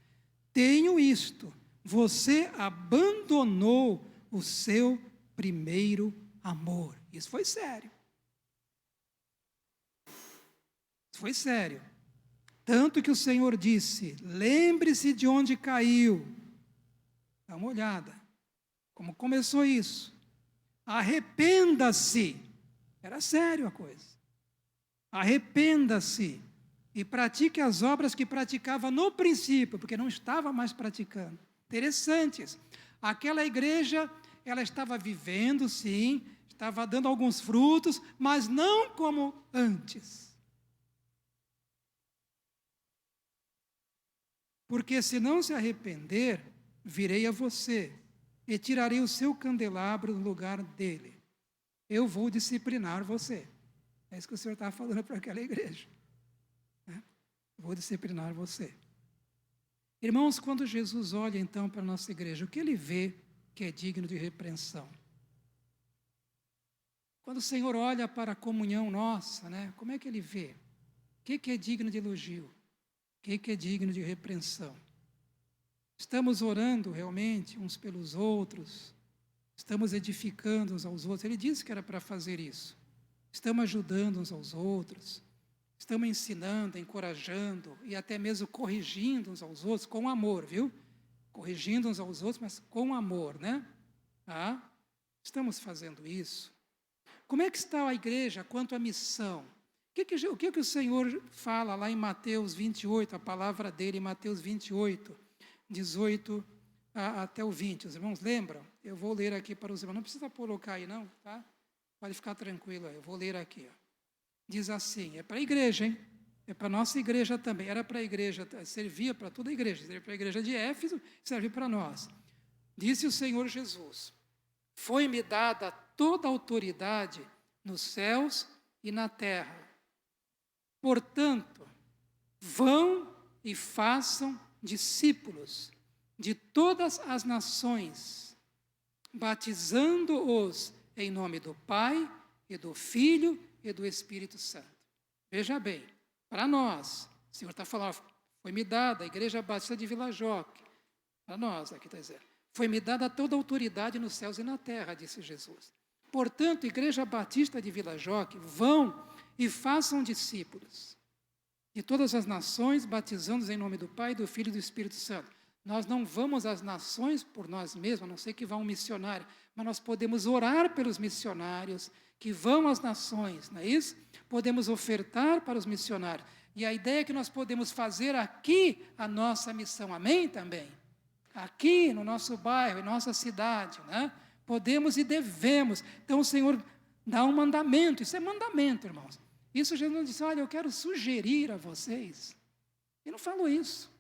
tenho isto, você abandonou o seu primeiro amor. Isso foi sério. Isso foi sério. Tanto que o Senhor disse, lembre-se de onde caiu. Dá uma olhada. Como começou isso? Arrependa-se. Era sério a coisa. Arrependa-se e pratique as obras que praticava no princípio, porque não estava mais praticando. Interessantes. Aquela igreja, ela estava vivendo, sim, estava dando alguns frutos, mas não como antes. Porque se não se arrepender, virei a você e tirarei o seu candelabro do lugar dele. Eu vou disciplinar você. É isso que o Senhor estava falando para aquela igreja. Vou disciplinar você. Irmãos, quando Jesus olha então para a nossa igreja, o que ele vê que é digno de repreensão? Quando o Senhor olha para a comunhão nossa, né, como é que ele vê? O que é digno de elogio? O que é digno de repreensão? Estamos orando realmente uns pelos outros? Estamos edificando uns aos outros? Ele disse que era para fazer isso. Estamos ajudando uns aos outros? Estamos ensinando, encorajando e até mesmo corrigindo uns aos outros com amor, viu? Corrigindo uns aos outros, mas com amor, né? Ah, estamos fazendo isso. Como é que está a igreja quanto à missão? O que o Senhor fala lá em Mateus 28, a palavra dele em Mateus 28, 18 até o 20. Os irmãos lembram? Eu vou ler aqui para os irmãos. Não precisa colocar aí não, tá? Pode ficar tranquilo, eu vou ler aqui. Ó. Diz assim, é para a igreja, hein? É para a nossa igreja também. Era para a igreja, servia para toda a igreja. Servia para a igreja de Éfeso, serve para nós. Disse o Senhor Jesus, foi-me dada toda a autoridade nos céus e na terra. Portanto, vão e façam discípulos de todas as nações, batizando-os em nome do Pai e do Filho e do Espírito Santo. Veja bem, para nós, o Senhor está falando, foi-me dada a Igreja Batista de Vila Joque, para nós, aqui está dizendo, foi-me dada toda a autoridade nos céus e na terra, disse Jesus. Portanto, Igreja Batista de Vila Joque, vão e façam discípulos de todas as nações, batizando-os em nome do Pai, do Filho e do Espírito Santo. Nós não vamos às nações por nós mesmos, a não ser que vá um missionário, mas nós podemos orar pelos missionários que vão às nações, não é isso? Podemos ofertar para os missionários. E a ideia é que nós podemos fazer aqui a nossa missão, amém também? Aqui no nosso bairro, em nossa cidade, né? Podemos e devemos. Então o Senhor dá um mandamento, isso é mandamento, irmãos. Isso Jesus não disse, olha, eu quero sugerir a vocês. Ele não falou isso.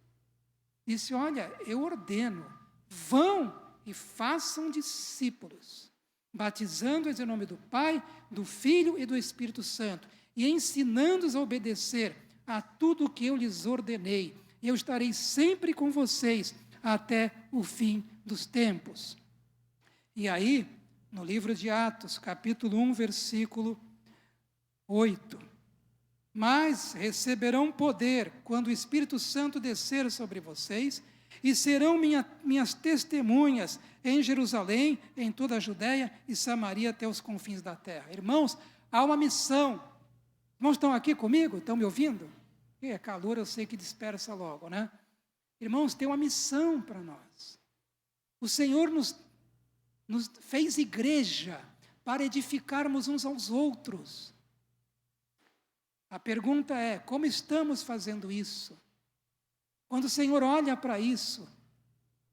Disse, olha, eu ordeno, vão e façam discípulos, batizando-os em nome do Pai, do Filho e do Espírito Santo, e ensinando-os a obedecer a tudo o que eu lhes ordenei. E eu estarei sempre com vocês até o fim dos tempos. E aí, no livro de Atos, capítulo 1, versículo 8. Mas receberão poder quando o Espírito Santo descer sobre vocês, e serão minhas testemunhas em Jerusalém, em toda a Judéia e Samaria até os confins da terra. Irmãos, há uma missão. Irmãos, estão aqui comigo? Estão me ouvindo? É calor, eu sei que dispersa logo, né? Irmãos, tem uma missão para nós. O Senhor nos fez igreja para edificarmos uns aos outros. A pergunta é, como estamos fazendo isso? Quando o Senhor olha para isso,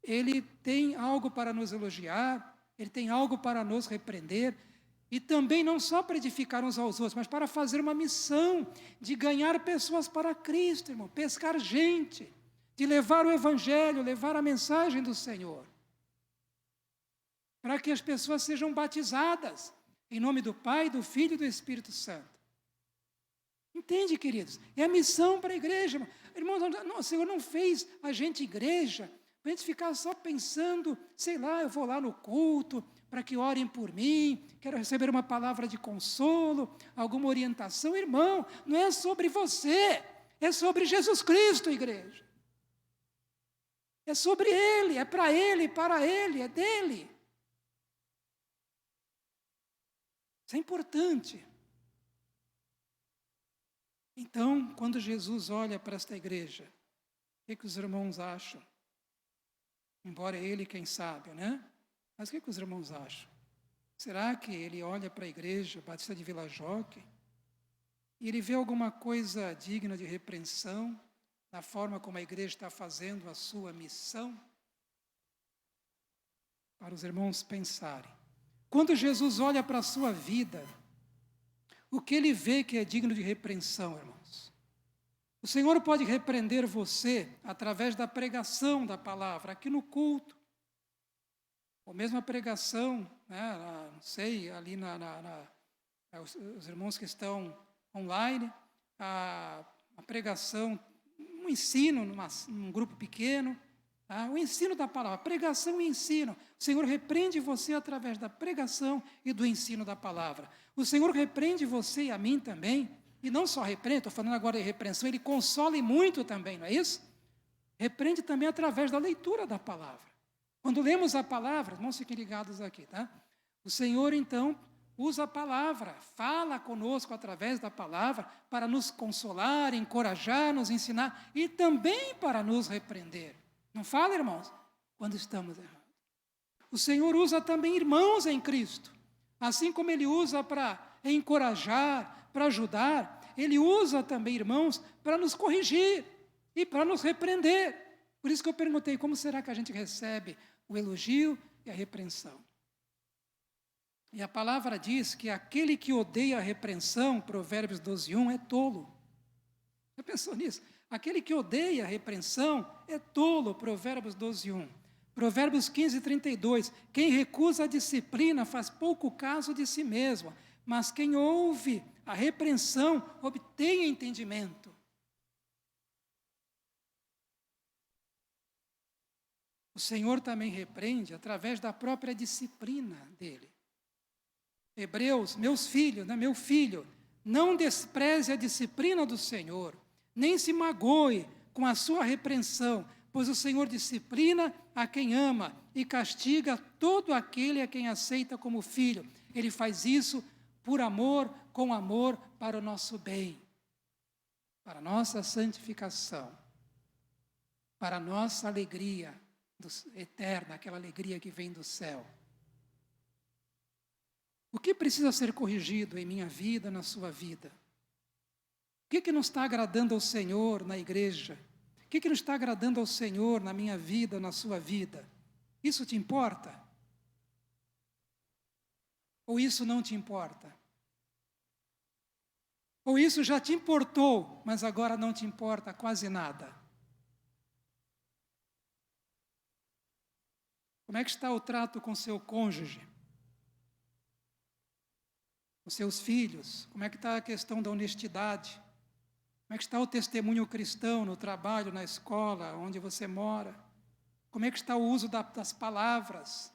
Ele tem algo para nos elogiar, Ele tem algo para nos repreender, e também não só para edificar uns aos outros, mas para fazer uma missão de ganhar pessoas para Cristo, irmão, pescar gente, de levar o Evangelho, levar a mensagem do Senhor, para que as pessoas sejam batizadas em nome do Pai, do Filho e do Espírito Santo. Entende, queridos? É a missão para a igreja. Irmãos, o Senhor não fez a gente igreja para a gente ficar só pensando, sei lá, eu vou lá no culto para que orem por mim, quero receber uma palavra de consolo, alguma orientação. Irmão, não é sobre você, é sobre Jesus Cristo, igreja. É sobre Ele, é para Ele, para Ele, é dEle. Isso é importante. Então, quando Jesus olha para esta igreja, o que os irmãos acham? Embora ele, quem sabe, né? Mas o que os irmãos acham? Será que ele olha para a igreja Batista de Vila Joque e ele vê alguma coisa digna de repreensão na forma como a igreja está fazendo a sua missão? Para os irmãos pensarem. Quando Jesus olha para a sua vida, o que ele vê que é digno de repreensão, irmãos? O Senhor pode repreender você através da pregação da palavra, aqui no culto. Ou mesmo a pregação, né, não sei, ali os irmãos que estão online, a pregação, um ensino num grupo pequeno, tá? O ensino da palavra, pregação e ensino. O Senhor repreende você através da pregação e do ensino da palavra. O Senhor repreende você e a mim também, e não só repreende, estou falando agora de repreensão, Ele consola e muito também, não é isso? Repreende também através da leitura da palavra. Quando lemos a palavra, irmãos, fiquem ligados aqui, tá? O Senhor, então, usa a palavra, fala conosco através da palavra para nos consolar, encorajar, nos ensinar e também para nos repreender. Não fala, irmãos? Quando estamos errados. O Senhor usa também irmãos em Cristo. Assim como Ele usa para encorajar, para ajudar, Ele usa também irmãos para nos corrigir e para nos repreender. Por isso que eu perguntei, como será que a gente recebe o elogio e a repreensão? E a palavra diz que aquele que odeia a repreensão, Provérbios 12:1, é tolo. Já pensou nisso? Aquele que odeia a repreensão é tolo, Provérbios 12:1. Provérbios 15:32, quem recusa a disciplina faz pouco caso de si mesmo, mas quem ouve a repreensão obtém entendimento. O Senhor também repreende através da própria disciplina dele. Hebreus, meus filhos, meu filho, não despreze a disciplina do Senhor, nem se magoe com a sua repreensão, pois o Senhor disciplina a quem ama e castiga todo aquele a quem aceita como filho. Ele faz isso por amor, com amor para o nosso bem, para a nossa santificação, para a nossa alegria eterna, aquela alegria que vem do céu. O que precisa ser corrigido em minha vida, na sua vida? O que não está agradando ao Senhor na igreja? O que não está agradando ao Senhor na minha vida, na sua vida? Isso te importa? Ou isso não te importa? Ou isso já te importou, mas agora não te importa quase nada? Como é que está o trato com seu cônjuge? Com seus filhos? Como é que está a questão da honestidade? Como é que está o testemunho cristão no trabalho, na escola, onde você mora? Como é que está o uso das palavras?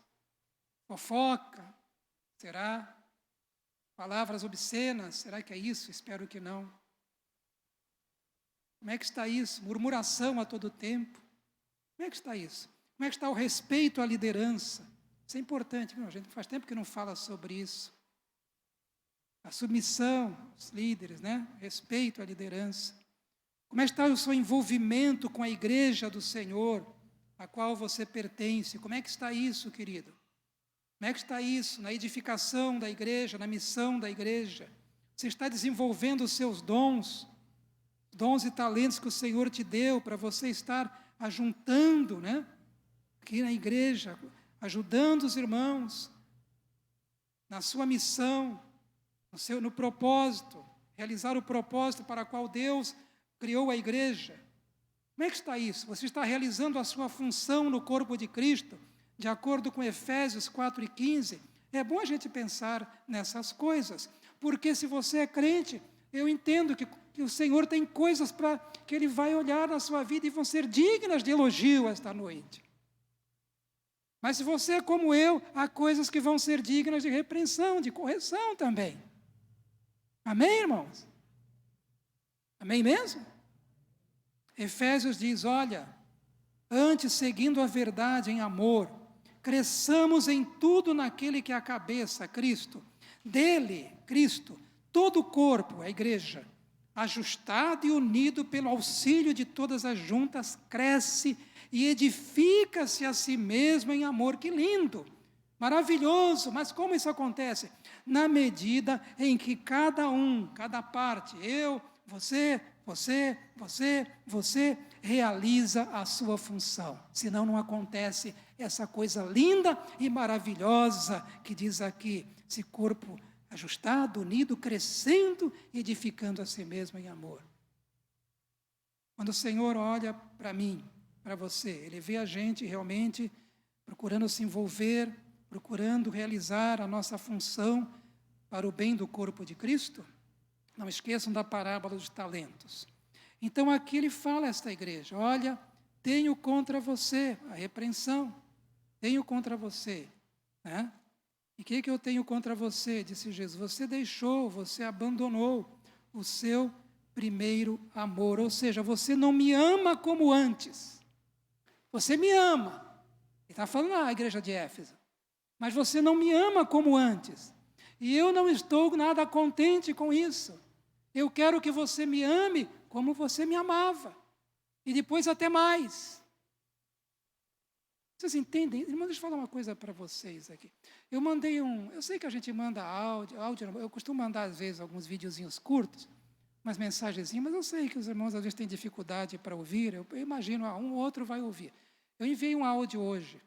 Fofoca? Será? Palavras obscenas? Será que é isso? Espero que não. Como é que está isso? Murmuração a todo tempo? Como é que está isso? Como é que está o respeito à liderança? Isso é importante, a gente faz tempo que não fala sobre isso. A submissão aos líderes, Respeito à liderança. Como é que está o seu envolvimento com a igreja do Senhor, a qual você pertence? Como é que está isso, querido? Como é que está isso na edificação da igreja, na missão da igreja? Você está desenvolvendo os seus dons e talentos que o Senhor te deu para você estar ajuntando, aqui na igreja, ajudando os irmãos na sua missão, no propósito, realizar o propósito para o qual Deus criou a igreja. Como é que está isso? Você está realizando a sua função no corpo de Cristo, de acordo com Efésios 4:15? É bom a gente pensar nessas coisas, porque se você é crente, eu entendo que o Senhor tem coisas que Ele vai olhar na sua vida e vão ser dignas de elogio esta noite. Mas se você é como eu, há coisas que vão ser dignas de repreensão, de correção também. Amém, irmãos? Amém mesmo? Efésios diz, olha, antes, seguindo a verdade em amor, cresçamos em tudo naquele que é a cabeça, Cristo. Dele, Cristo, todo o corpo, a igreja, ajustado e unido pelo auxílio de todas as juntas, cresce e edifica-se a si mesmo em amor. Que lindo! Maravilhoso! Mas como isso acontece? Na medida em que cada parte, eu, você, realiza a sua função. Senão não acontece essa coisa linda e maravilhosa que diz aqui, esse corpo ajustado, unido, crescendo e edificando a si mesmo em amor. Quando o Senhor olha para mim, para você, Ele vê a gente realmente procurando se envolver, procurando realizar a nossa função para o bem do corpo de Cristo. Não esqueçam da parábola dos talentos. Então aqui ele fala a esta igreja: olha, tenho contra você a repreensão, tenho contra você, né? E o que eu tenho contra você? Disse Jesus: você abandonou o seu primeiro amor, ou seja, você não me ama como antes. Você me ama, ele está falando à igreja de Éfeso, mas você não me ama como antes, e eu não estou nada contente com isso. Eu quero que você me ame como você me amava, e depois até mais. Vocês entendem? Irmão, deixa eu falar uma coisa para vocês aqui. Eu sei que a gente manda áudio, eu costumo mandar às vezes alguns videozinhos curtos, umas mensagenzinhas, mas eu sei que os irmãos às vezes têm dificuldade para ouvir, eu imagino, um ou outro vai ouvir. Eu enviei um áudio hoje,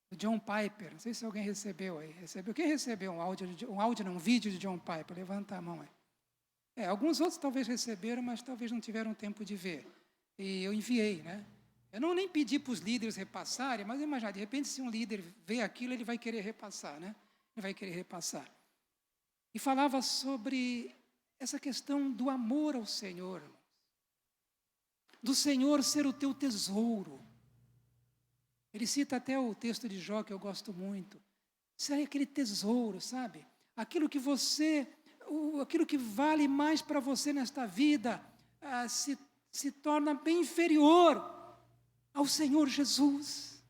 do John Piper, não sei se alguém recebeu aí. Quem recebeu um vídeo de John Piper? Levanta a mão aí. Alguns outros talvez receberam, mas talvez não tiveram tempo de ver. E eu enviei, né? Eu não nem pedi para os líderes repassarem, mas imagina, de repente, se um líder vê aquilo, ele vai querer repassar, né? Ele vai querer repassar. E falava sobre essa questão do amor ao Senhor, do Senhor ser o teu tesouro. Ele cita até o texto de Jó, que eu gosto muito. Ser aquele tesouro, sabe? Aquilo que vale mais para você nesta vida, se torna bem inferior ao Senhor Jesus.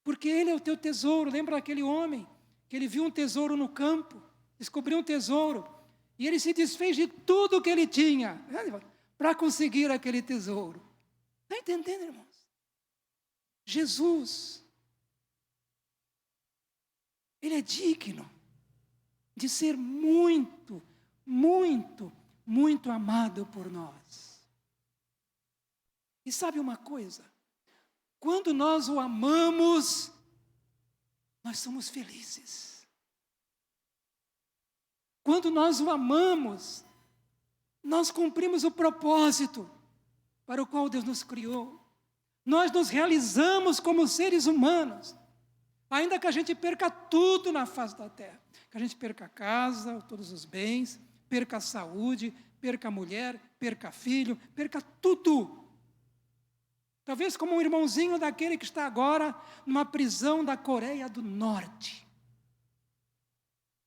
Porque Ele é o teu tesouro. Lembra aquele homem que ele viu um tesouro no campo, descobriu um tesouro, e ele se desfez de tudo que ele tinha para conseguir aquele tesouro. Está entendendo, irmãos? Jesus, Ele é digno de ser muito, muito, muito amado por nós. E sabe uma coisa? Quando nós o amamos, nós somos felizes. Quando nós o amamos, nós cumprimos o propósito para o qual Deus nos criou. Nós nos realizamos como seres humanos, ainda que a gente perca tudo na face da terra. Que a gente perca a casa, todos os bens, perca a saúde, perca a mulher, perca filho, perca tudo. Talvez como um irmãozinho daquele que está agora numa prisão da Coreia do Norte.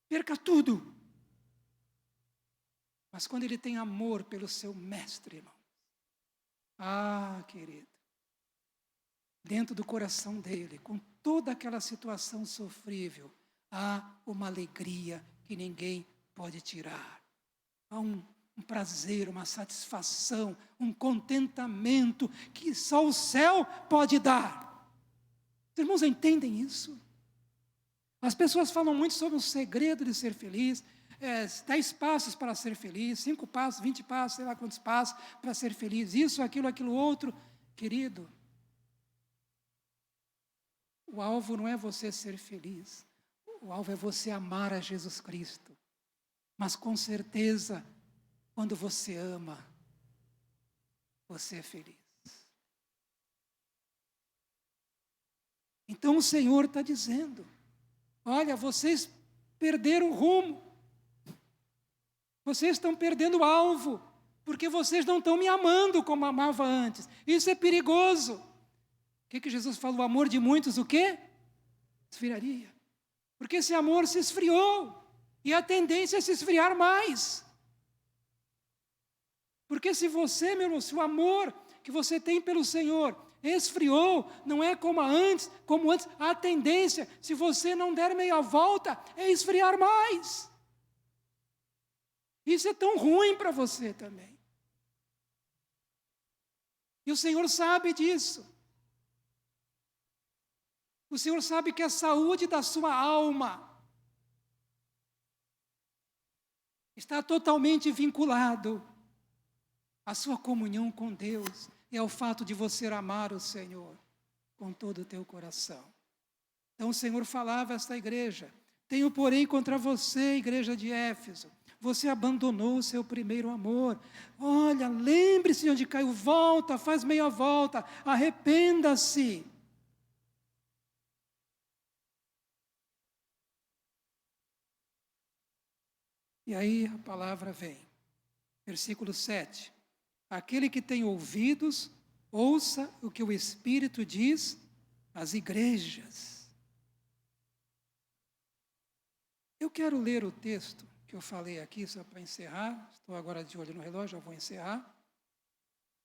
Perca tudo. Mas quando ele tem amor pelo seu mestre, irmão. Querido. Dentro do coração dele, com toda aquela situação sofrível, há uma alegria que ninguém pode tirar. Há um prazer, uma satisfação, um contentamento que só o céu pode dar. Os irmãos entendem isso? As pessoas falam muito sobre o segredo de ser feliz, 10 passos para ser feliz, 5 passos, 20 passos, sei lá quantos passos para ser feliz, isso, aquilo outro. Querido, o alvo não é você ser feliz, o alvo é você amar a Jesus Cristo. Mas com certeza, quando você ama, você é feliz. Então o Senhor está dizendo: olha, vocês perderam o rumo, vocês estão perdendo o alvo, porque vocês não estão me amando como amava antes. Isso é perigoso. O que Jesus falou? O amor de muitos, o quê? Esfriaria. Porque esse amor se esfriou, e a tendência é se esfriar mais. Porque se você, meu irmão, se o amor que você tem pelo Senhor esfriou, não é como antes, a tendência, se você não der meia volta, é esfriar mais. Isso é tão ruim para você também. E o Senhor sabe disso. O Senhor sabe que a saúde da sua alma está totalmente vinculado à sua comunhão com Deus e ao fato de você amar o Senhor com todo o teu coração. Então o Senhor falava a esta igreja: tenho, porém, contra você, igreja de Éfeso, você abandonou o seu primeiro amor. Olha, lembre-se de onde caiu, volta, faz meia volta, arrependa-se. E aí a palavra vem. Versículo 7. Aquele que tem ouvidos, ouça o que o Espírito diz às igrejas. Eu quero ler o texto que eu falei aqui, só para encerrar. Estou agora de olho no relógio, já vou encerrar.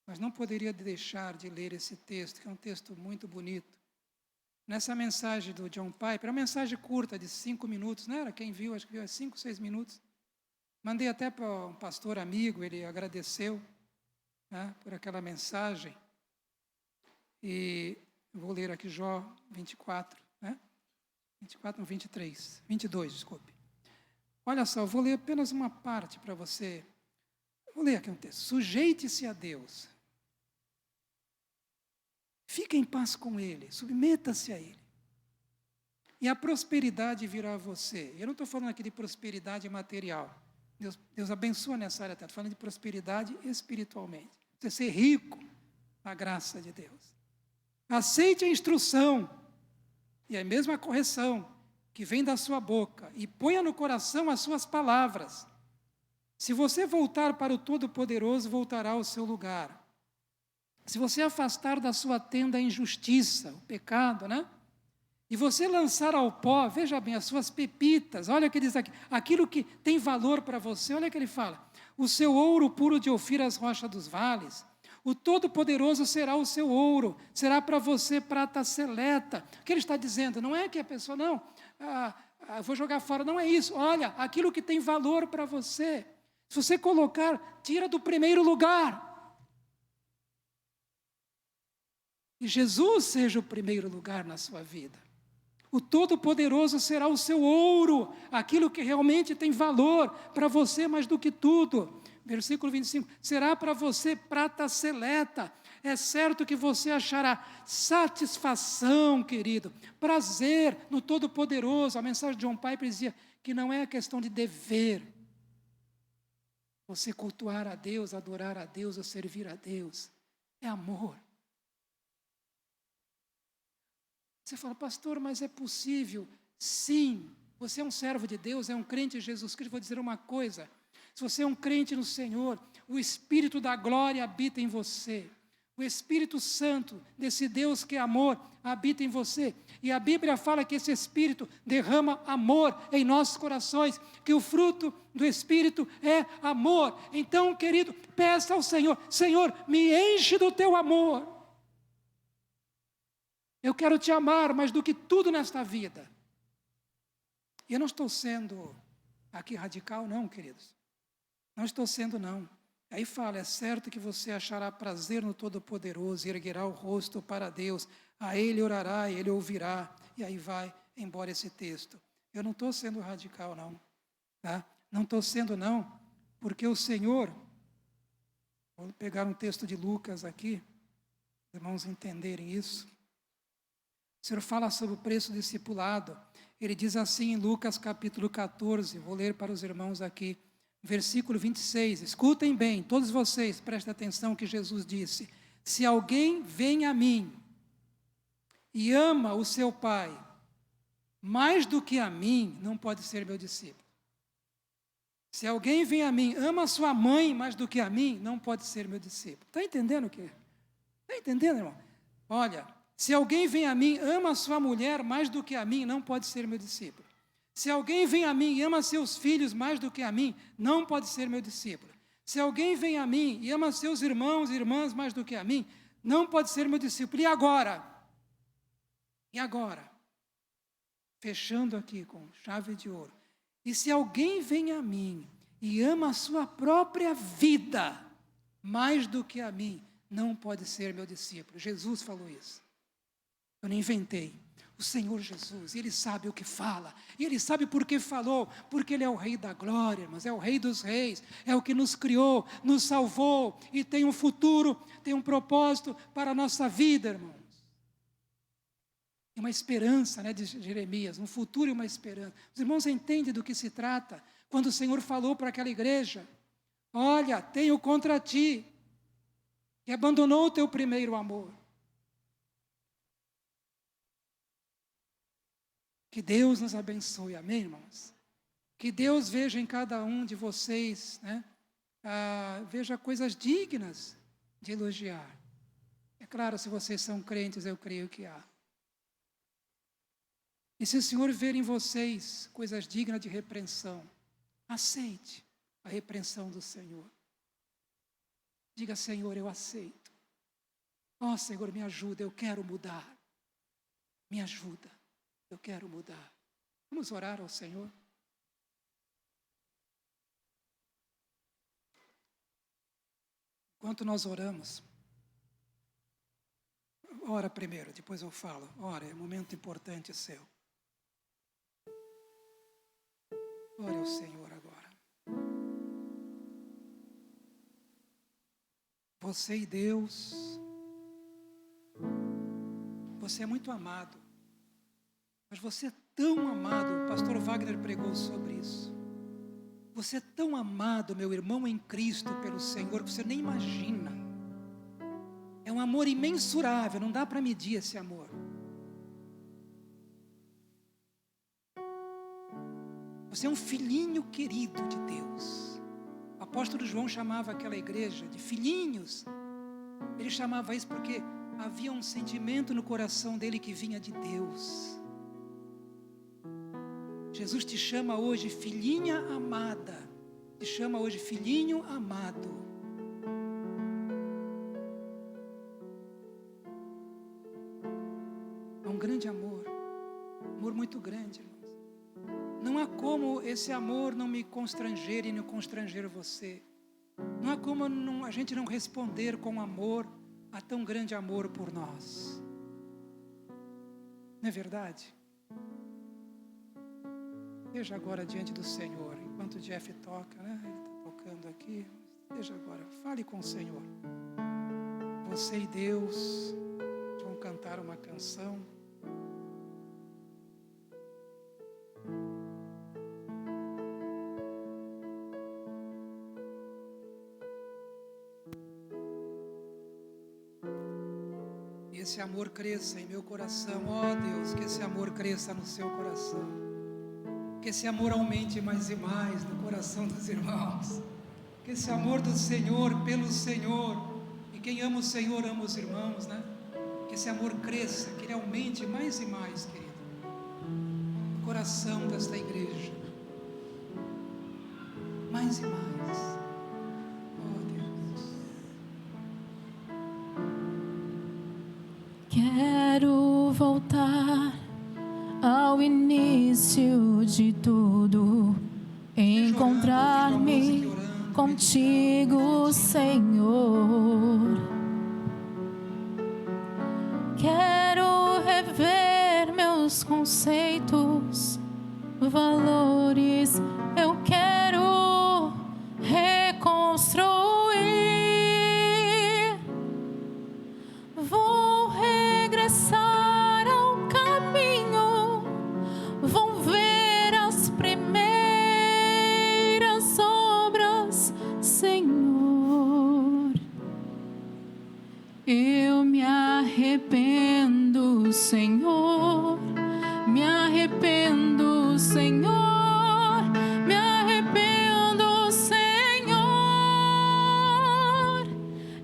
Mas não poderia deixar de ler esse texto, que é um texto muito bonito. Nessa mensagem do John Piper, é uma mensagem curta, de 5 minutos, não era? Quem viu, acho que viu 5, 6 minutos. Mandei até para um pastor amigo, ele agradeceu, né, por aquela mensagem. E vou ler aqui Jó 24, né? 24, não, 23, 22, desculpe. Olha só, eu vou ler apenas uma parte para você. Vou ler aqui um texto. Sujeite-se a Deus. Fique em paz com Ele, submeta-se a Ele. E a prosperidade virá a você. Eu não estou falando aqui de prosperidade material. Deus abençoa nessa área, estou falando de prosperidade espiritualmente. Você ser rico na graça de Deus. Aceite a instrução e a mesma correção que vem da sua boca e ponha no coração as suas palavras. Se você voltar para o Todo-Poderoso, voltará ao seu lugar. Se você afastar da sua tenda a injustiça, o pecado, né? E você lançar ao pó, veja bem, as suas pepitas, olha o que diz aqui, aquilo que tem valor para você, olha o que ele fala. O seu ouro puro de Ofir, as rochas dos vales. O Todo-Poderoso será o seu ouro, será para você prata seleta. O que ele está dizendo? Não é que a pessoa, não, vou jogar fora, não é isso. Olha, aquilo que tem valor para você. Se você colocar, tira do primeiro lugar. E Jesus seja o primeiro lugar na sua vida. O Todo-Poderoso será o seu ouro, aquilo que realmente tem valor para você mais do que tudo. Versículo 25, será para você prata seleta. É certo que você achará satisfação, querido, prazer no Todo-Poderoso. A mensagem de John Piper dizia que não é a questão de dever. Você cultuar a Deus, adorar a Deus ou servir a Deus. É amor. Você fala, pastor, mas é possível? Sim, você é um servo de Deus, é um crente em Jesus Cristo. Vou dizer uma coisa, se você é um crente no Senhor, o Espírito da glória habita em você. O Espírito Santo, desse Deus que é amor, habita em você. E a Bíblia fala que esse Espírito derrama amor em nossos corações, que o fruto do Espírito é amor. Então, querido, peça ao Senhor, Senhor, me enche do teu amor. Eu quero te amar mais do que tudo nesta vida. E eu não estou sendo aqui radical, não, queridos. Não estou sendo, não. Aí fala, é certo que você achará prazer no Todo-Poderoso, erguerá o rosto para Deus, a Ele orará, Ele ouvirá, e aí vai embora esse texto. Eu não estou sendo radical, não. Tá? Não estou sendo, não, porque o Senhor, vou pegar um texto de Lucas aqui, os irmãos entenderem isso. O Senhor fala sobre o preço discipulado. Ele diz assim em Lucas capítulo 14, vou ler para os irmãos aqui, versículo 26. Escutem bem, todos vocês, prestem atenção que Jesus disse. Se alguém vem a mim e ama o seu pai mais do que a mim, não pode ser meu discípulo. Se alguém vem a mim, ama a sua mãe mais do que a mim, não pode ser meu discípulo. Está entendendo o que? Está entendendo, irmão? Olha, se alguém vem a mim, ama a sua mulher mais do que a mim, não pode ser meu discípulo. Se alguém vem a mim e ama seus filhos mais do que a mim, não pode ser meu discípulo. Se alguém vem a mim e ama seus irmãos e irmãs mais do que a mim, não pode ser meu discípulo. E agora? E agora? Fechando aqui com chave de ouro. E se alguém vem a mim e ama a sua própria vida mais do que a mim, não pode ser meu discípulo. Jesus falou isso. Eu não inventei. O Senhor Jesus, Ele sabe o que fala. E Ele sabe por que falou. Porque Ele é o Rei da glória, mas é o Rei dos reis. É o que nos criou, nos salvou. E tem um futuro, tem um propósito para a nossa vida, irmãos. Uma esperança, né, de Jeremias. Um futuro e uma esperança. Os irmãos entendem do que se trata. Quando o Senhor falou para aquela igreja. Olha, tenho contra ti. Que abandonou o teu primeiro amor. Que Deus nos abençoe, amém, irmãos? Que Deus veja em cada um de vocês, né, veja coisas dignas de elogiar. É claro, se vocês são crentes, eu creio que há. E se o Senhor ver em vocês coisas dignas de repreensão, aceite a repreensão do Senhor. Diga: Senhor, eu aceito. Ó Senhor, me ajuda, eu quero mudar. Me ajuda, eu quero mudar. Vamos orar ao Senhor? Enquanto nós oramos, ora primeiro, depois eu falo. Ora, é um momento importante seu. Ore ao Senhor agora. Você e Deus, você é muito amado, mas você é tão amado, o pastor Wagner pregou sobre isso. Você é tão amado, meu irmão em Cristo, pelo Senhor, que você nem imagina. É um amor imensurável, não dá para medir esse amor. Você é um filhinho querido de Deus. O apóstolo João chamava aquela igreja de filhinhos. Ele chamava isso porque havia um sentimento no coração dele que vinha de Deus. Jesus te chama hoje filhinha amada. Te chama hoje filhinho amado. É um grande amor. Amor muito grande, irmãos. Não há como esse amor não me constranger e não constranger você. Não há como a gente não responder com amor a tão grande amor por nós. Não é verdade? Esteja agora diante do Senhor. Enquanto o Jeff toca, né? Ele está tocando aqui. Esteja agora, fale com o Senhor. Você e Deus vão cantar uma canção. Esse amor cresça em meu coração, ó Deus, que esse amor cresça no seu coração, que esse amor aumente mais e mais no coração dos irmãos, que esse amor do Senhor pelo Senhor, e quem ama o Senhor ama os irmãos, né? Que esse amor cresça, que ele aumente mais e mais, querido, no coração desta igreja, mais e mais. Quero voltar ao início de tudo, encontrar-me contigo, Senhor. Quero rever meus conceitos, valores, eu quero reconstruir. Vou regressar ao caminho, vou ver as primeiras obras, Senhor. Eu me arrependo, Senhor, me arrependo, Senhor, me arrependo, Senhor.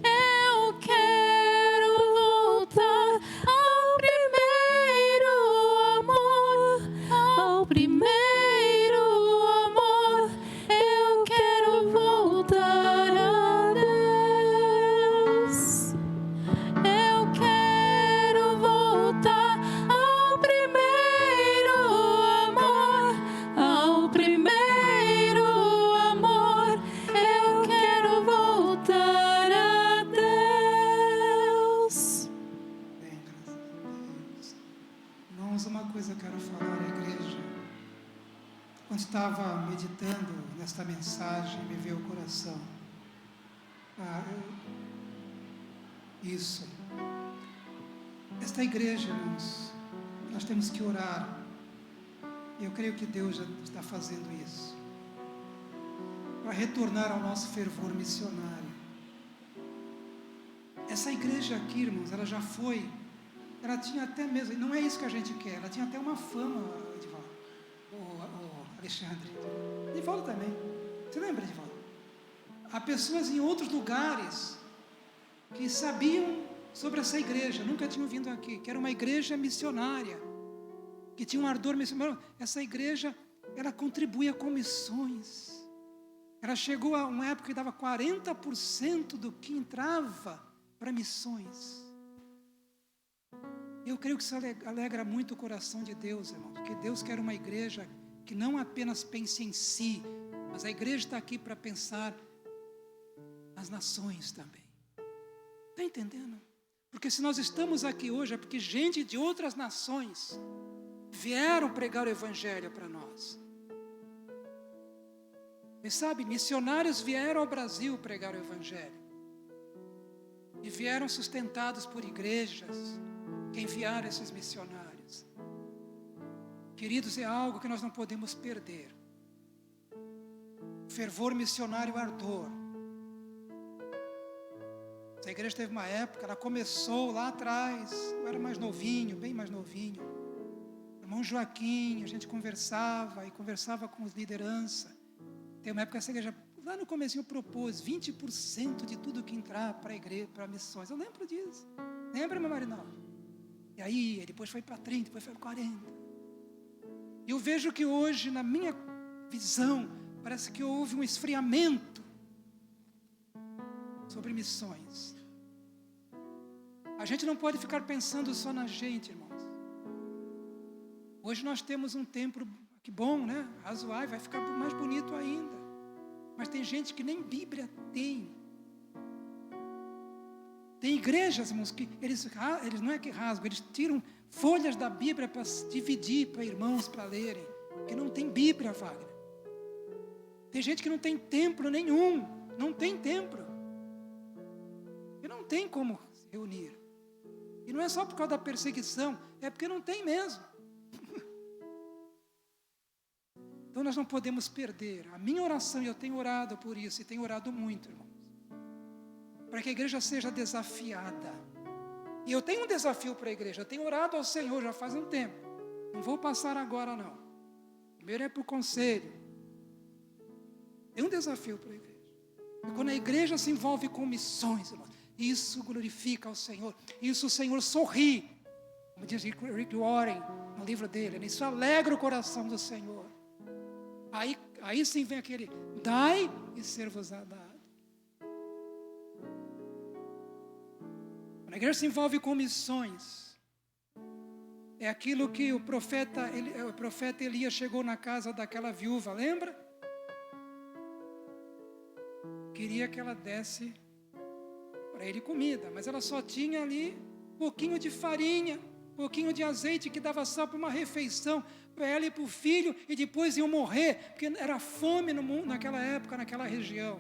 Eu quero voltar ao primeiro amor, ao primeiro amor. Eu quero voltar a Deus. Eu quero voltar ao primeiro amor, ao primeiro amor. Eu quero voltar a Deus. Bem, graças a Deus. Irmãos, uma coisa eu quero falar à igreja. Quando estava meditando nesta mensagem, me veio o coração. Isso. Esta igreja, irmãos, nós temos que orar. Eu creio que Deus já está fazendo isso. Para retornar ao nosso fervor missionário. Essa igreja aqui, irmãos, ela já foi, ela tinha até mesmo, não é isso que a gente quer, ela tinha até uma fama, Edivaldo, o Alexandre, Edivaldo também, você lembra, Edivaldo? Há pessoas em outros lugares que sabiam sobre essa igreja, nunca tinham vindo aqui, que era uma igreja missionária, que tinha um ardor missionário. Essa igreja, ela contribuía com missões. Ela chegou a uma época que dava 40% do que entrava para missões. Eu creio que isso alegra muito o coração de Deus, irmão, porque Deus quer uma igreja que não apenas pense em si, mas a igreja está aqui para pensar nas nações também. Está entendendo? Porque se nós estamos aqui hoje é porque gente de outras nações vieram pregar o evangelho para nós. E sabe, missionários vieram ao Brasil pregar o evangelho. E vieram sustentados por igrejas que enviaram esses missionários. Queridos, é algo que nós não podemos perder. Fervor missionário, ardor. Essa igreja teve uma época, ela começou lá atrás, eu era mais novinho, bem mais novinho. Irmão Joaquim, a gente conversava com os lideranças. Tem uma época que essa igreja, lá no comecinho, propôs 20% de tudo que entrar para a igreja, para missões. Eu lembro disso. Lembra, meu Marinaldo? E aí, depois foi para 30, depois foi para 40. E eu vejo que hoje, na minha visão, parece que houve um esfriamento sobre missões. A gente não pode ficar pensando só na gente, irmãos. Hoje nós temos um templo, que bom, né? Razoável, vai ficar mais bonito ainda. Mas tem gente que nem Bíblia tem. Tem igrejas, irmãos, que eles não é que rasgam, eles tiram folhas da Bíblia para dividir para irmãos, para lerem. Porque não tem Bíblia, Wagner. Tem gente que não tem templo nenhum. Não tem templo. E não tem como se reunir. E não é só por causa da perseguição, é porque não tem mesmo. Então nós não podemos perder. A minha oração, e eu tenho orado por isso, e tenho orado muito, irmãos, para que a igreja seja desafiada. E eu tenho um desafio para a igreja, eu tenho orado ao Senhor já faz um tempo. Não vou passar agora não. Primeiro é para o conselho. Tem um desafio para a igreja. E quando a igreja se envolve com missões, irmãos, isso glorifica ao Senhor. Isso o Senhor sorri. Como diz Rick Warren no livro dele. Isso alegra o coração do Senhor. Aí sim vem aquele: dai e ser-vos-á dado. Quando a igreja se envolve com missões, é aquilo que o profeta Elias chegou na casa daquela viúva, lembra? Queria que ela desse para ele comida, mas ela só tinha ali um pouquinho de farinha, um pouquinho de azeite que dava só para uma refeição, para ela e para o filho, e depois iam morrer, porque era fome no mundo, naquela época, naquela região.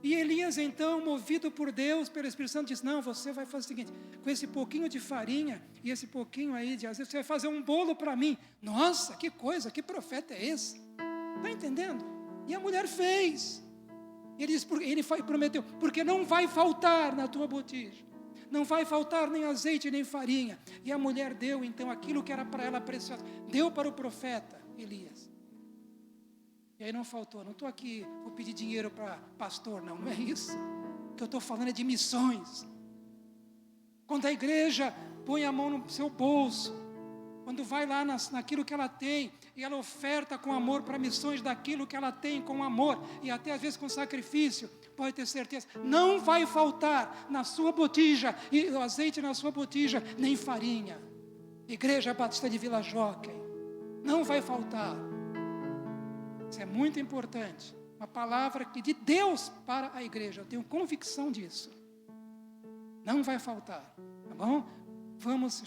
E Elias então, movido por Deus, pelo Espírito Santo, disse: não, você vai fazer o seguinte, com esse pouquinho de farinha e esse pouquinho aí de azeite, você vai fazer um bolo para mim. Nossa, que coisa, que profeta é esse? Está entendendo? E a mulher fez. Ele prometeu: porque não vai faltar na tua botija, não vai faltar nem azeite nem farinha. E a mulher deu então aquilo que era para ela precioso, deu para o profeta Elias. E aí não faltou. Não estou aqui, vou pedir dinheiro para pastor, não é isso. O que eu estou falando é de missões. Quando a igreja põe a mão no seu bolso, quando vai lá naquilo que ela tem, e ela oferta com amor para missões daquilo que ela tem com amor, e até às vezes com sacrifício, pode ter certeza, não vai faltar na sua botija, e o azeite na sua botija, nem farinha. Igreja Batista de Vila Jockey, não vai faltar. Isso é muito importante. Uma palavra que de Deus para a igreja, eu tenho convicção disso. Não vai faltar, tá bom? Vamos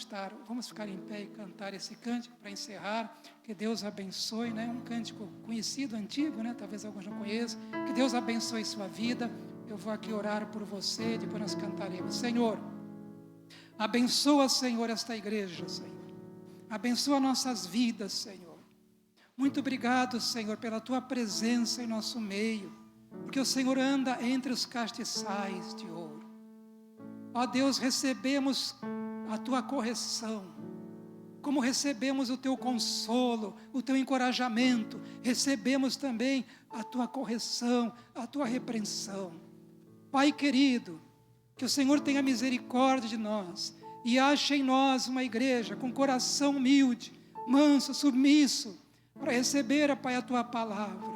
ficar em pé e cantar esse cântico para encerrar. Que Deus abençoe, né? Um cântico conhecido, antigo, né? Talvez alguns não conheçam. Que Deus abençoe sua vida. Eu vou aqui orar por você, depois nós cantaremos. Senhor, abençoa, Senhor, esta igreja, Senhor. Abençoa nossas vidas, Senhor. Muito obrigado, Senhor, pela tua presença em nosso meio, porque o Senhor anda entre os castiçais de ouro. Ó Deus, recebemos a tua correção como recebemos o teu consolo, o teu encorajamento, recebemos também a tua correção, a tua repreensão. Pai querido, que o Senhor tenha misericórdia de nós e ache em nós uma igreja com coração humilde, manso, submisso, para receber, Pai, a tua palavra.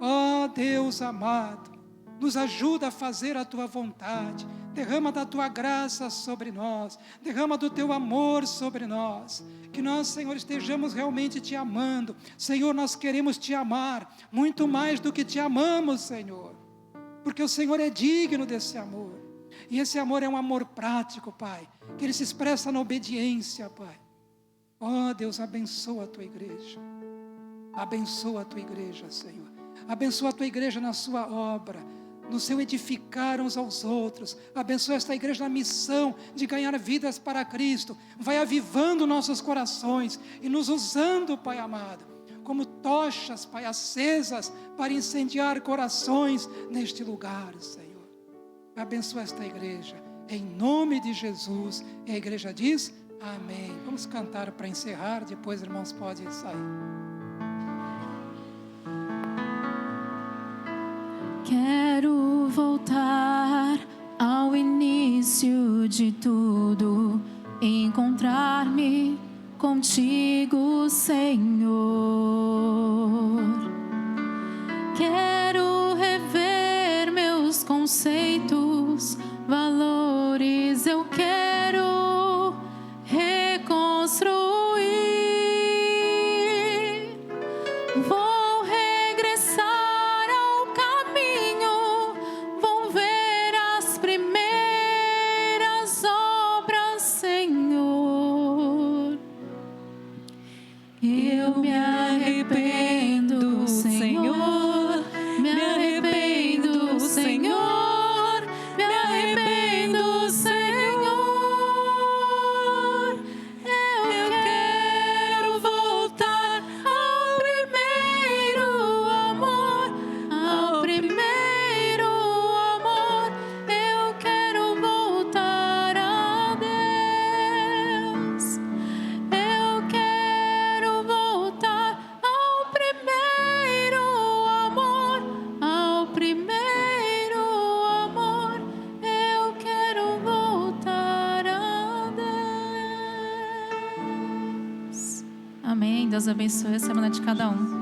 Ó Deus amado, nos ajuda a fazer a tua vontade. Derrama da tua graça sobre nós, derrama do teu amor sobre nós, que nós, Senhor, estejamos realmente te amando. Senhor, nós queremos te amar muito mais do que te amamos, Senhor, porque o Senhor é digno desse amor, e esse amor é um amor prático, Pai, que ele se expressa na obediência, Pai. Ó Deus, abençoa a tua igreja, abençoa a tua igreja, Senhor, abençoa a tua igreja na sua obra, no seu edificar uns aos outros. Abençoa esta igreja na missão de ganhar vidas para Cristo. Vai avivando nossos corações e nos usando, Pai amado, como tochas, Pai, acesas para incendiar corações neste lugar, Senhor. Abençoa esta igreja, em nome de Jesus. E a igreja diz amém. Vamos cantar para encerrar, depois, irmãos, podem sair. Quero voltar ao início de tudo, encontrar-me contigo, Senhor. Quero rever meus conceitos, valores, eu quero reconstruir. Vou regressar ao caminho, vou ver as primeiras obras, Senhor. Eu me arrependo, Senhor, me arrependo, Senhor, me arrependo, Senhor. Eu quero voltar ao primeiro amor, ao primeiro amor. Eu quero voltar a Deus. Eu quero voltar ao primeiro amor, ao primeiro amor. Eu quero voltar a Deus. Amém. Deus abençoe a semana de cada um.